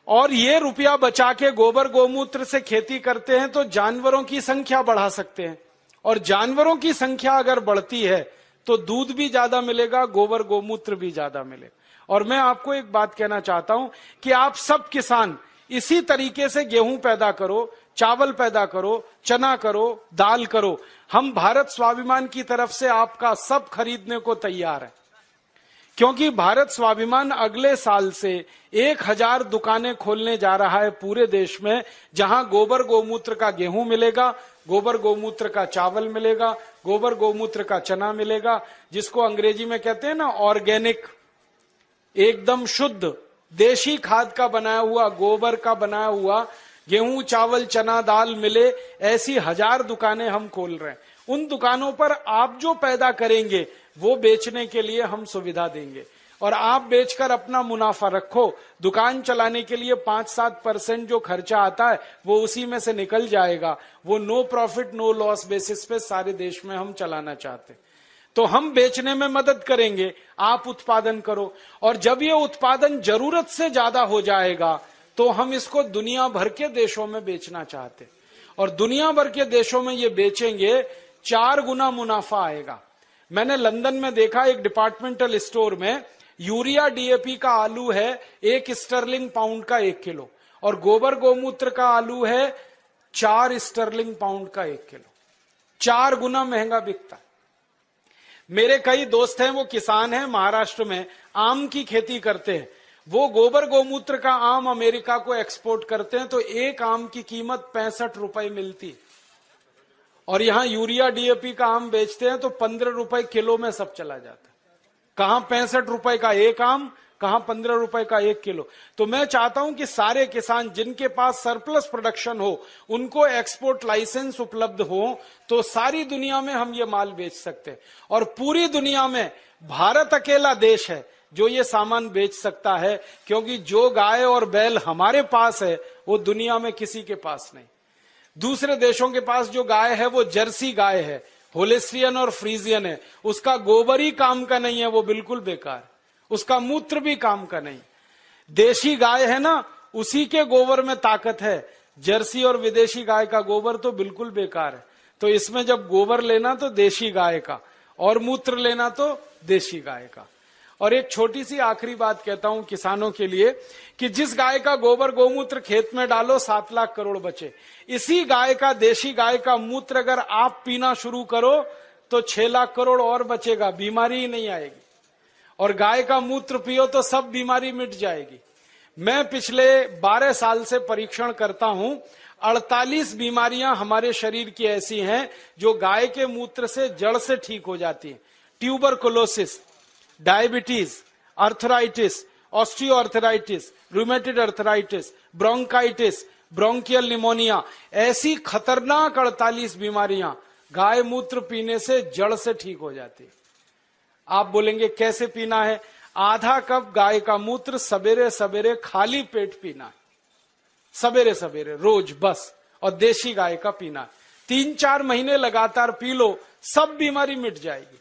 और ये रुपया बचा के गोबर गोमूत्र से खेती करते हैं तो जानवरों की संख्या बढ़ा सकते हैं, और जानवरों की संख्या अगर बढ़ती है तो दूध भी ज्यादा मिलेगा, गोबर गोमूत्र भी ज्यादा मिलेगा। और मैं आपको एक बात कहना चाहता हूं कि आप सब किसान इसी तरीके से गेहूं पैदा करो, चावल पैदा करो, चना करो, दाल करो। हम भारत स्वाभिमान की तरफ से आपका सब खरीदने को तैयार है, क्योंकि भारत स्वाभिमान अगले साल से 1000 दुकानें खोलने जा रहा है पूरे देश में, जहां गोबर गोमूत्र का गेहूं मिलेगा, गोबर गोमूत्र का चावल मिलेगा, गोबर गोमूत्र का चना मिलेगा, जिसको अंग्रेजी में कहते हैं ना ऑर्गेनिक, एकदम शुद्ध देशी खाद का बनाया हुआ, गोबर का बनाया हुआ गेहूं, चावल, चना, दाल मिले। ऐसी 1000 दुकानें हम खोल रहे हैं। उन दुकानों पर आप जो पैदा करेंगे वो बेचने के लिए हम सुविधा देंगे, और आप बेचकर अपना मुनाफा रखो। दुकान चलाने के लिए 5-7% जो खर्चा आता है वो उसी में से निकल जाएगा। वो no profit no loss basis पे सारे देश में हम चलाना चाहते हैं। तो हम बेचने में मदद करेंगे, आप उत्पादन करो। और जब ये उत्पादन जरूरत से ज्यादा हो जाएगा तो हम इसको दुनिया भर के देशों में बेचना चाहते हैं, और दुनिया भर के देशों में ये बेचेंगे, 4 गुना मुनाफा आएगा। मैंने लंदन में देखा, एक डिपार्टमेंटल स्टोर में यूरिया डीएपी का आलू है 1 स्टर्लिंग पाउंड का 1 किलो, और गोबर गोमूत्र का आलू है 4 स्टर्लिंग पाउंड का 1 किलो। 4 गुना महंगा बिकता है। मेरे कई दोस्त हैं, वो किसान हैं, महाराष्ट्र में आम की खेती करते हैं। वो गोबर गोमूत्र का आम अमेरिका को एक्सपोर्ट करते हैं, तो एक आम की कीमत 65 रुपए मिलती, और यहां यूरिया डीएपी का आम बेचते हैं तो 15 रुपए किलो में सब चला जाता है। कहां 65 रुपए का एक आम, कहां 15 रुपए का 1 किलो। तो मैं चाहता हूं कि सारे किसान जिनके पास सरप्लस प्रोडक्शन हो, उनको एक्सपोर्ट लाइसेंस उपलब्ध हो, तो सारी दुनिया में हम ये माल बेच सकते हैं। और पूरी दुनिया में भारत अकेला देश है जो ये सामान बेच सकता है, क्योंकि जो गाय और बैल हमारे पास है वो दुनिया में किसी के पास नहीं। दूसरे देशों के पास जो गाय है वो जर्सी गाय है, होलेस्ट्रियन और फ्रीजियन है, उसका गोबर ही काम का नहीं है, वो बिल्कुल बेकार, उसका मूत्र भी काम का नहीं। देशी गाय है ना, उसी के गोबर में ताकत है, जर्सी और विदेशी गाय का गोबर तो बिल्कुल बेकार है। तो इसमें जब गोबर लेना तो देशी गाय का, और मूत्र लेना तो देशी गाय का। और एक छोटी सी आखिरी बात कहता हूं किसानों के लिए, कि जिस गाय का गोबर गोमूत्र खेत में डालो 7 लाख करोड़ बचे, इसी गाय का, देशी गाय का मूत्र अगर आप पीना शुरू करो तो 6 लाख करोड़ और बचेगा, बीमारी ही नहीं आएगी। और गाय का मूत्र पियो तो सब बीमारी मिट जाएगी। मैं पिछले 12 साल से परीक्षण करता हूं, 48 बीमारियां हमारे शरीर की ऐसी हैं जो गाय के मूत्र से जड़ से ठीक हो जाती हैं। Tuberculosis, diabetes, arthritis, osteoarthritis, rheumatoid arthritis, bronchitis, bronchial pneumonia, ऐसी खतरनाक 48 बीमारियां गाय मूत्र पीने से जड़ से ठीक हो जाती है। आप बोलेंगे कैसे पीना है? आधा कप गाय का मूत्र सवेरे सवेरे खाली पेट पीना है, सवेरे सवेरे रोज बस, और देशी गाय का पीना है। 3-4 महीने लगातार पी लो, सब बीमारी मिट जाएगी।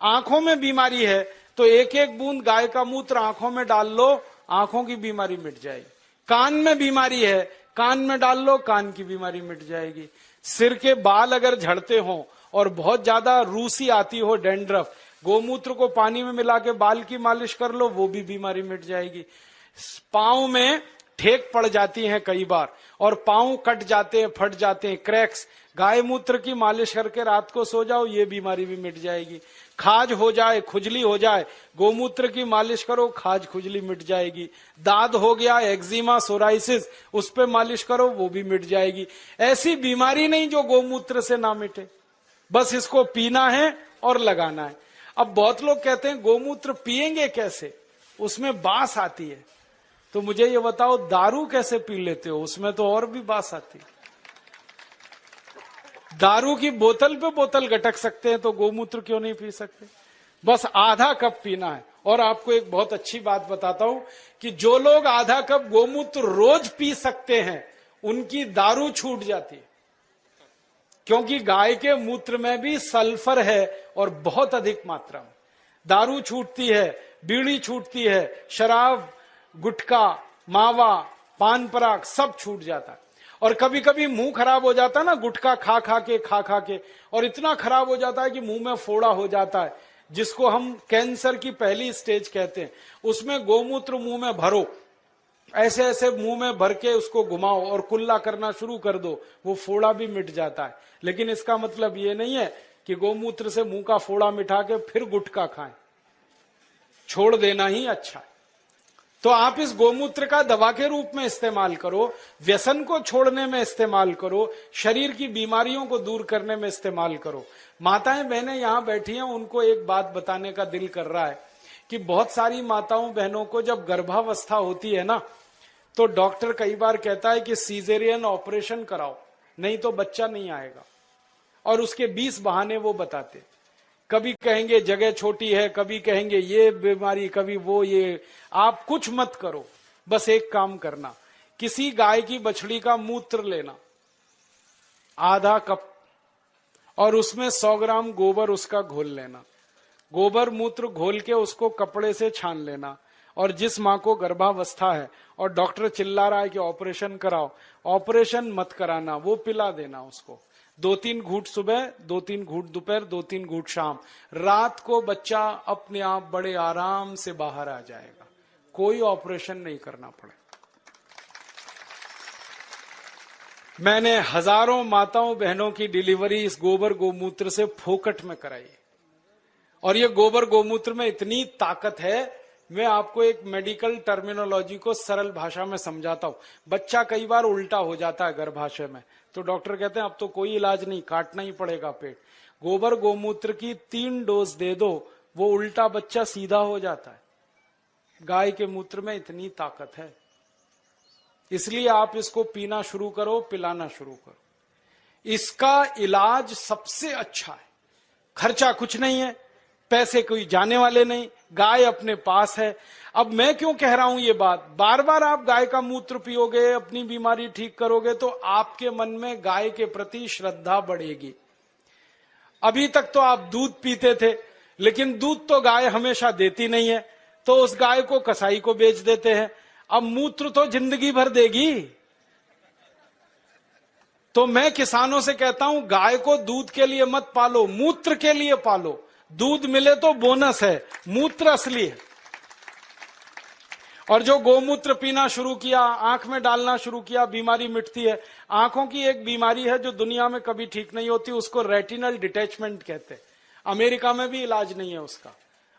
आंखों में बीमारी है तो 1-1 बूंद गाय का मूत्र आंखों में डाल लो, आंखों की बीमारी मिट जाएगी। कान में बीमारी है, कान में डाल लो, कान की बीमारी मिट जाएगी। सिर के बाल अगर झड़ते हो और बहुत ज्यादा रूसी आती हो, डैंड्रफ, गोमूत्र को पानी में मिला के बाल की मालिश कर लो, वो भी बीमारी मिट जाएगी। पांव में ठेक पड़ जाती है कई बार, और पांव कट जाते हैं, फट जाते हैं, क्रैक्स, गाय मूत्र की मालिश करके रात को सो जाओ, ये बीमारी भी मिट जाएगी। खाज हो जाए, खुजली हो जाए, गोमूत्र की मालिश करो, खाज खुजली मिट जाएगी। दाद हो गया, एक्जिमा, सोराइसिस, उस पे मालिश करो, वो भी मिट जाएगी। ऐसी बीमारी नहीं जो गोमूत्र से ना मिटे, बस इसको पीना है और लगाना है। अब बहुत लोग कहते हैं गोमूत्र पिएंगे कैसे, उसमें बास आती है। तो मुझे ये बताओ, दारू कैसे पी लेते हो? उसमें तो और भी बास आती है। दारू की बोतल पे बोतल गटक सकते हैं, तो गोमूत्र क्यों नहीं पी सकते? बस आधा कप पीना है। और आपको एक बहुत अच्छी बात बताता हूं कि जो लोग आधा कप गोमूत्र रोज पी सकते हैं, उनकी दारू छूट जाती है, क्योंकि गाय के मूत्र में भी सल्फर है और बहुत अधिक मात्रा में। दारू छूटती है, बीड़ी छूटती है, शराब, गुटखा, मावा, पान पराग सब छूट जाता है। और कभी कभी मुंह खराब हो जाता है ना, गुटखा खा खा के, और इतना खराब हो जाता है कि मुंह में फोड़ा हो जाता है, जिसको हम कैंसर की पहली स्टेज कहते हैं। उसमें गोमूत्र मुंह में भरो, ऐसे ऐसे मुंह में भर के उसको घुमाओ और कुल्ला करना शुरू कर दो, वो फोड़ा भी मिट जाता है। लेकिन इसका मतलब ये नहीं है कि गोमूत्र से मुंह का फोड़ा मिटा के फिर गुटखा खाएं, छोड़ देना ही अच्छा है। तो आप इस गोमूत्र का दवा के रूप में इस्तेमाल करो, व्यसन को छोड़ने में इस्तेमाल करो, शरीर की बीमारियों को दूर करने में इस्तेमाल करो। माताएं बहनें यहां बैठी हैं, उनको एक बात बताने का दिल कर रहा है कि बहुत सारी माताओं बहनों को जब गर्भावस्था होती है ना, तो डॉक्टर कई बार कहता है कि सीजेरियन ऑपरेशन कराओ, नहीं तो बच्चा नहीं आएगा। और उसके 20 बहाने वो बताते, कभी कहेंगे जगह छोटी है, कभी कहेंगे ये बीमारी, कभी वो ये। आप कुछ मत करो, बस एक काम करना, किसी गाय की बछड़ी का मूत्र लेना आधा कप, और उसमें 100 ग्राम गोबर उसका घोल लेना। गोबर मूत्र घोल के उसको कपड़े से छान लेना। और जिस माँ को गर्भावस्था है और डॉक्टर चिल्ला रहा है कि ऑपरेशन कराओ, ऑपरेशन मत कराना, वो पिला देना उसको। 2-3 घूंट सुबह, 2-3 घूंट दोपहर, 2-3 घूंट शाम। रात को बच्चा अपने आप बड़े आराम से बाहर आ जाएगा, कोई ऑपरेशन नहीं करना पड़े। मैंने हजारों माताओं बहनों की डिलीवरी इस गोबर गोमूत्र से फोकट में कराई। और ये गोबर गोमूत्र में इतनी ताकत है, मैं आपको एक मेडिकल टर्मिनोलॉजी को सरल भाषा में समझाता हूं। बच्चा कई बार उल्टा हो जाता है गर्भाशय में, तो डॉक्टर कहते हैं अब तो कोई इलाज नहीं, काटना ही पड़ेगा पेट। गोबर गोमूत्र की 3 डोज दे दो, वो उल्टा बच्चा सीधा हो जाता है। गाय के मूत्र में इतनी ताकत है, इसलिए आप इसको पीना शुरू करो, पिलाना शुरू करो। इसका इलाज सबसे अच्छा है, खर्चा कुछ नहीं है, पैसे कोई जाने वाले नहीं, गाय अपने पास है। अब मैं क्यों कह रहा हूं ये बात, बार बार आप गाय का मूत्र पियोगे, अपनी बीमारी ठीक करोगे तो आपके मन में गाय के प्रति श्रद्धा बढ़ेगी। अभी तक तो आप दूध पीते थे, लेकिन दूध तो गाय हमेशा देती नहीं है, तो उस गाय को कसाई को बेच देते हैं। अब मूत्र तो जिंदगी भर देगी। तो मैं किसानों से कहता हूं, गाय को दूध के लिए मत पालो, मूत्र के लिए पालो। दूध मिले तो बोनस है, मूत्र असली है। और जो गोमूत्र पीना शुरू किया, आंख में डालना शुरू किया, बीमारी मिटती है। आंखों की एक बीमारी है जो दुनिया में कभी ठीक नहीं होती, उसको रेटिनल डिटैचमेंट कहते हैं। अमेरिका में भी इलाज नहीं है उसका।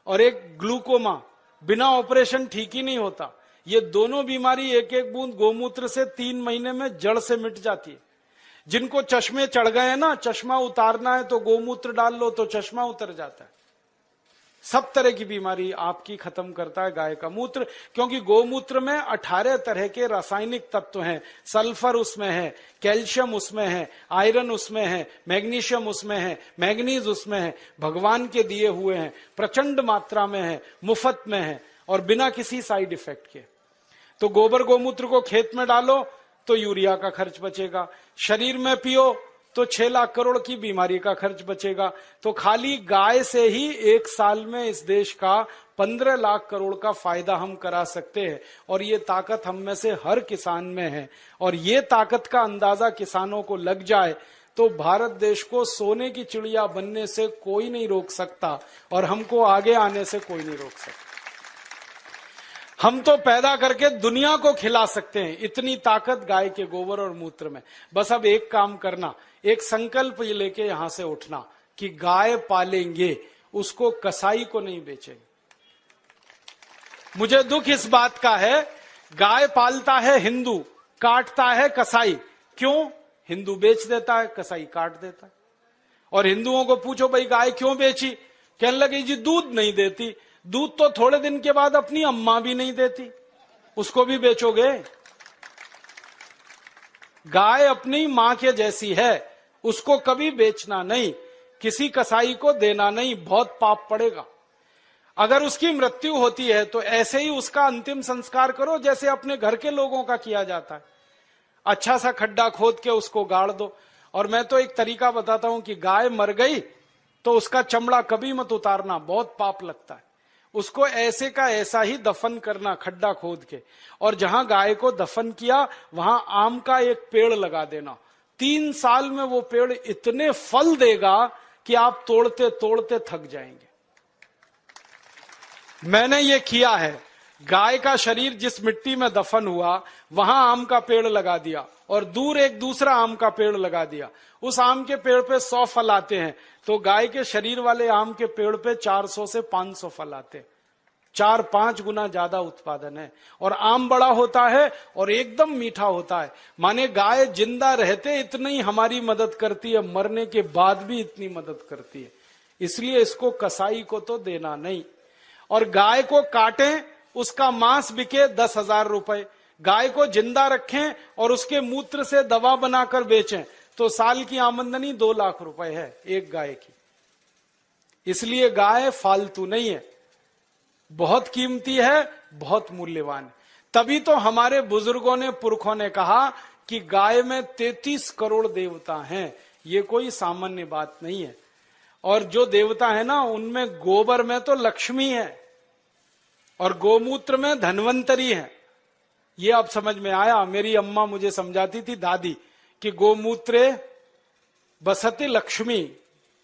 और एक ग्लूकोमा, बिना ऑपरेशन ठीक ही नहीं होता। ये दोनों बीमारी एक एक बूंद गोमूत्र से 3 महीने में जड़ से मिट जाती है। जिनको चश्मे चढ़ गए हैं ना, चश्मा उतारना है तो गोमूत्र डाल लो तो चश्मा उतर जाता है। सब तरह की बीमारी आपकी खत्म करता है गाय का मूत्र, क्योंकि गोमूत्र में 18 तरह के रासायनिक तत्व हैं। सल्फर उसमें है, कैल्शियम उसमें है, आयरन उसमें है, मैग्नीशियम उसमें है, मैग्नीज उसमें है, भगवान के दिए हुए हैं, प्रचंड मात्रा में है, मुफ्त में है और बिना किसी साइड इफेक्ट के। तो गोबर गोमूत्र को खेत में डालो तो यूरिया का खर्च बचेगा, शरीर में पियो तो 6 लाख करोड़ की बीमारी का खर्च बचेगा। तो खाली गाय से ही 1 साल में इस देश का 15 लाख करोड़ का फायदा हम करा सकते हैं। और ये ताकत हम में से हर किसान में है। और ये ताकत का अंदाजा किसानों को लग जाए तो भारत देश को सोने की चिड़िया बनने से कोई नहीं रोक सकता और हमको आगे आने से कोई नहीं रोक सकता। हम तो पैदा करके दुनिया को खिला सकते हैं, इतनी ताकत गाय के गोबर और मूत्र में। बस अब एक काम करना, एक संकल्प लेके यहां से उठना कि गाय पालेंगे, उसको कसाई को नहीं बेचेंगे। मुझे दुख इस बात का है, गाय पालता है हिंदू, काटता है कसाई। क्यों? हिंदू बेच देता है, कसाई काट देता है। और हिंदुओं को पूछो भाई गाय क्यों बेची, कहने लगे जी दूध नहीं देती। दूध तो थोड़े दिन के बाद अपनी अम्मा भी नहीं देती, उसको भी बेचोगे? गाय अपनी मां के जैसी है, उसको कभी बेचना नहीं, किसी कसाई को देना नहीं, बहुत पाप पड़ेगा। अगर उसकी मृत्यु होती है तो ऐसे ही उसका अंतिम संस्कार करो जैसे अपने घर के लोगों का किया जाता है। अच्छा सा खड्डा खोद के उसको गाड़ दो। और मैं तो एक तरीका बताता हूं कि गाय मर गई तो उसका चमड़ा कभी मत उतारना, बहुत पाप लगता है। उसको ऐसे का ऐसा ही दफन करना, खड्डा खोद के। और जहां गाय को दफन किया वहां आम का एक पेड़ लगा देना। 3 साल में वो पेड़ इतने फल देगा कि आप तोड़ते तोड़ते थक जाएंगे। मैंने ये किया है। गाय का शरीर जिस मिट्टी में दफन हुआ वहां आम का पेड़ लगा दिया और दूर एक दूसरा आम का पेड़ लगा दिया। उस आम के पेड़ पे 100 फल आते हैं, तो गाय के शरीर वाले आम के पेड़ पे 400 से 500 फल आते हैं। 4-5 गुना ज्यादा उत्पादन है। और आम बड़ा होता है और एकदम मीठा होता है। माने गाय जिंदा रहते इतनी हमारी मदद करती है, मरने के बाद भी इतनी मदद करती है। इसलिए इसको कसाई को तो देना नहीं। और गाय को काटें, उसका मांस बिके 10,000 रुपए। गाय को जिंदा रखें और उसके मूत्र से दवा बनाकर बेचें तो साल की आमदनी 2 लाख रुपए है एक गाय की। इसलिए गाय फालतू नहीं है, बहुत कीमती है, बहुत मूल्यवान है। तभी तो हमारे बुजुर्गों ने, पुरखों ने कहा कि गाय में 33 करोड़ देवता हैं। ये कोई सामान्य बात नहीं है। और जो देवता है ना, उनमें गोबर में तो लक्ष्मी है और गोमूत्र में धन्वंतरी है। ये अब समझ में आया। मेरी अम्मा मुझे समझाती थी, दादी, कि गोमूत्रे वसति लक्ष्मी,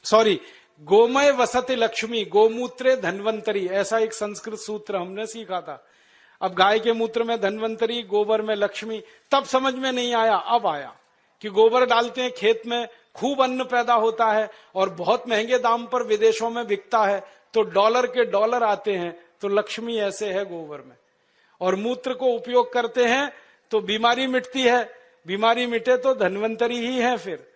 सॉरी, गोमय वसति लक्ष्मी, गोमूत्रे धन्वंतरी, ऐसा एक संस्कृत सूत्र हमने सीखा था। अब गाय के मूत्र में धन्वंतरी, गोबर में लक्ष्मी। तब समझ में नहीं आया, अब आया कि गोबर डालते हैं खेत में, खूब अन्न पैदा होता है और बहुत महंगे दाम पर विदेशों में बिकता है, तो डॉलर के डॉलर आते हैं। तो लक्ष्मी ऐसे है गोबर में। और मूत्र को उपयोग करते हैं तो बीमारी मिटती है, बीमारी मिटे तो धन्वंतरी ही है। फिर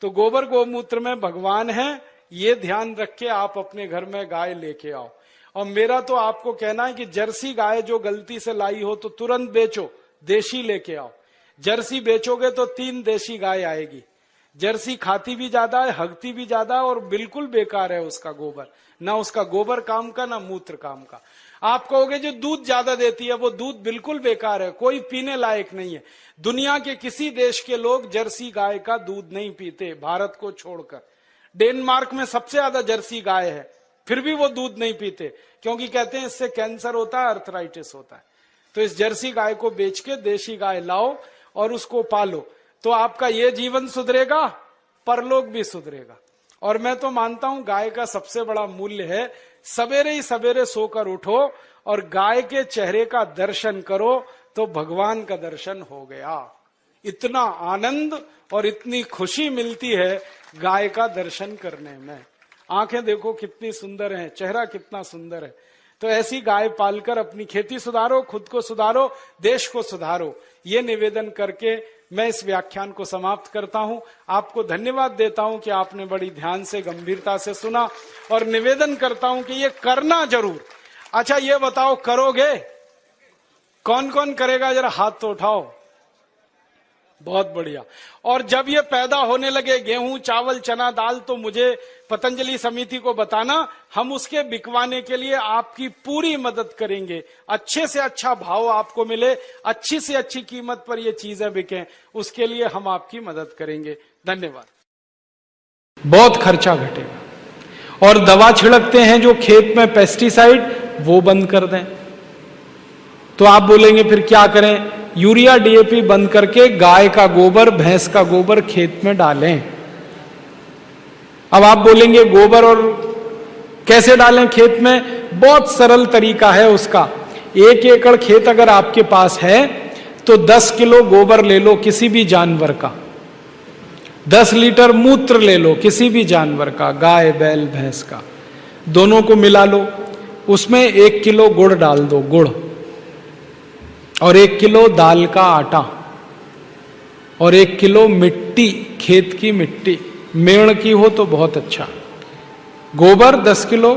तो गोबर गोमूत्र में भगवान है, ये ध्यान रख के आप अपने घर में गाय लेके आओ। और मेरा तो आपको कहना है कि जर्सी गाय जो गलती से लाई हो तो तुरंत बेचो, देशी लेके आओ। जर्सी बेचोगे तो 3 देशी गाय आएगी। जर्सी खाती भी ज्यादा है, हगती भी ज्यादा और बिल्कुल बेकार है उसका गोबर, ना उसका गोबर काम का ना मूत्र काम का। आप कहोगे जो दूध ज्यादा देती है, वो दूध बिल्कुल बेकार है, कोई पीने लायक नहीं है। दुनिया के किसी देश के लोग जर्सी गाय का दूध नहीं पीते, भारत को छोड़कर। डेनमार्क में सबसे ज्यादा जर्सी गाय है, फिर भी वो दूध नहीं पीते, क्योंकि कहते हैं इससे कैंसर होता है, अर्थराइटिस होता है। तो इस जर्सी गाय को बेच के देशी गाय लाओ और उसको पालो, तो आपका ये जीवन सुधरेगा, परलोक भी सुधरेगा। और मैं तो मानता हूं गाय का सबसे बड़ा मूल्य है, सवेरे ही सवेरे सोकर उठो और गाय के चेहरे का दर्शन करो तो भगवान का दर्शन हो गया। इतना आनंद और इतनी खुशी मिलती है गाय का दर्शन करने में। आंखें देखो कितनी सुंदर हैं, चेहरा कितना सुंदर है। तो ऐसी गाय पालकर अपनी खेती सुधारो, खुद को सुधारो, देश को सुधारो। ये निवेदन करके मैं इस व्याख्यान को समाप्त करता हूं। आपको धन्यवाद देता हूं कि आपने बड़ी ध्यान से, गंभीरता से सुना, और निवेदन करता हूं कि ये करना जरूर। अच्छा ये बताओ, करोगे? कौन कौन करेगा, जरा हाथ तो उठाओ। बहुत बढ़िया। और जब ये पैदा होने लगे गेहूं, चावल, चना, दाल, तो मुझे पतंजलि समिति को बताना, हम उसके बिकवाने के लिए आपकी पूरी मदद करेंगे। अच्छे से अच्छा भाव आपको मिले, अच्छी से अच्छी कीमत पर ये चीजें बिकें, उसके लिए हम आपकी मदद करेंगे। धन्यवाद। बहुत खर्चा घटेगा। और दवा छिड़कते हैं जो खेत में पेस्टिसाइड, वो बंद कर दें। तो आप बोलेंगे फिर क्या करें? यूरिया, डीएपी बंद करके गाय का गोबर, भैंस का गोबर खेत में डालें। अब आप बोलेंगे गोबर और कैसे डालें खेत में? बहुत सरल तरीका है उसका। 1 एकड़ खेत अगर आपके पास है तो 10 किलो गोबर ले लो किसी भी जानवर का, 10 लीटर मूत्र ले लो किसी भी जानवर का, गाय, बैल, भैंस का, दोनों को मिला लो। उसमें 1 किलो गुड़ डाल दो, गुड़, और 1 किलो दाल का आटा, और 1 किलो मिट्टी, खेत की मिट्टी, मेड़ की हो तो बहुत अच्छा। गोबर 10 किलो,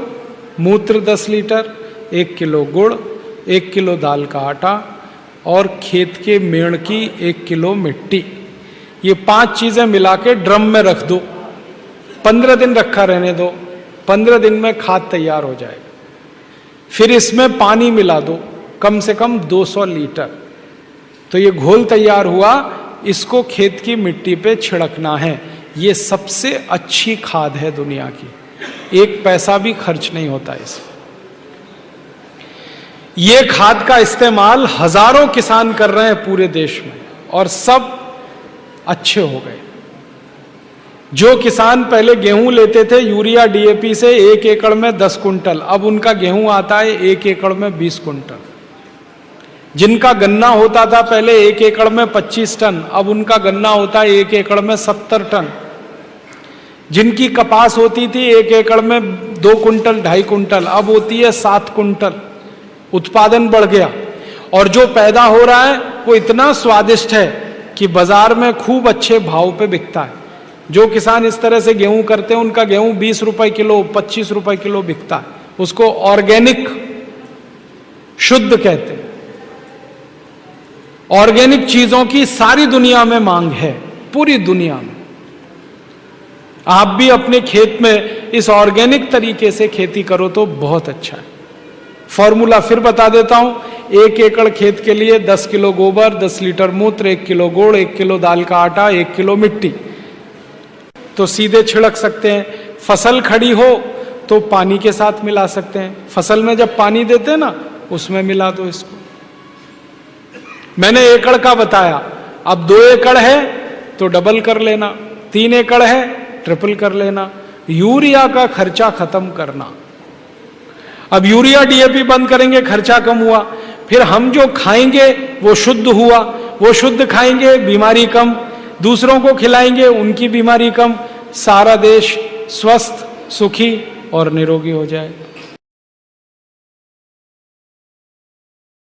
मूत्र 10 लीटर, 1 किलो गुड़, 1 किलो दाल का आटा, और खेत के मेड़ की 1 किलो मिट्टी। ये 5 चीजें मिला के ड्रम में रख दो, 15 दिन रखा रहने दो। 15 दिन में खाद तैयार हो जाएगा। फिर इसमें पानी मिला दो, कम से कम 200 लीटर। तो ये घोल तैयार हुआ, इसको खेत की मिट्टी पे छिड़कना है। ये सबसे अच्छी खाद है दुनिया की, 1 पैसा भी खर्च नहीं होता इसमें। ये खाद का इस्तेमाल हजारों किसान कर रहे हैं पूरे देश में, और सब अच्छे हो गए। जो किसान पहले गेहूं लेते थे यूरिया, डीएपी से 1 एकड़ में 10 कुंटल, अब उनका गेहूं आता है 1 एकड़ में 20 कुंटल। जिनका गन्ना होता था पहले 1 एकड़ में 25 टन, अब उनका गन्ना होता है 1 एकड़ में 70 टन। जिनकी कपास होती थी 1 एकड़ में 2 कुंटल, 2.5 कुंटल, अब होती है 7 कुंटल। उत्पादन बढ़ गया, और जो पैदा हो रहा है वो इतना स्वादिष्ट है कि बाजार में खूब अच्छे भाव पे बिकता है। जो किसान इस तरह से गेहूं करते हैं उनका गेहूं 20 रुपए किलो, 25 रुपए किलो बिकता है। उसको ऑर्गेनिक, शुद्ध कहते हैं। ऑर्गेनिक चीजों की सारी दुनिया में मांग है, पूरी दुनिया में। आप भी अपने खेत में इस ऑर्गेनिक तरीके से खेती करो तो बहुत अच्छा है। फॉर्मूला फिर बता देता हूं। 1 एकड़ खेत के लिए 10 किलो गोबर, 10 लीटर मूत्र, 1 किलो गुड़, 1 किलो दाल का आटा, 1 किलो मिट्टी, तो सीधे छिड़क सकते हैं। फसल खड़ी हो तो पानी के साथ मिला सकते हैं। फसल में जब पानी देते हैं ना, उसमें मिला दो इसको। मैंने एकड़ का बताया, अब 2 एकड़ है तो डबल कर लेना, 3 एकड़ है ट्रिपल कर लेना। यूरिया का खर्चा खत्म करना। अब यूरिया, डीएपी बंद करेंगे, खर्चा कम हुआ। फिर हम जो खाएंगे वो शुद्ध हुआ, वो शुद्ध खाएंगे, बीमारी कम, दूसरों को खिलाएंगे, उनकी बीमारी कम, सारा देश स्वस्थ, सुखी और निरोगी हो जाए।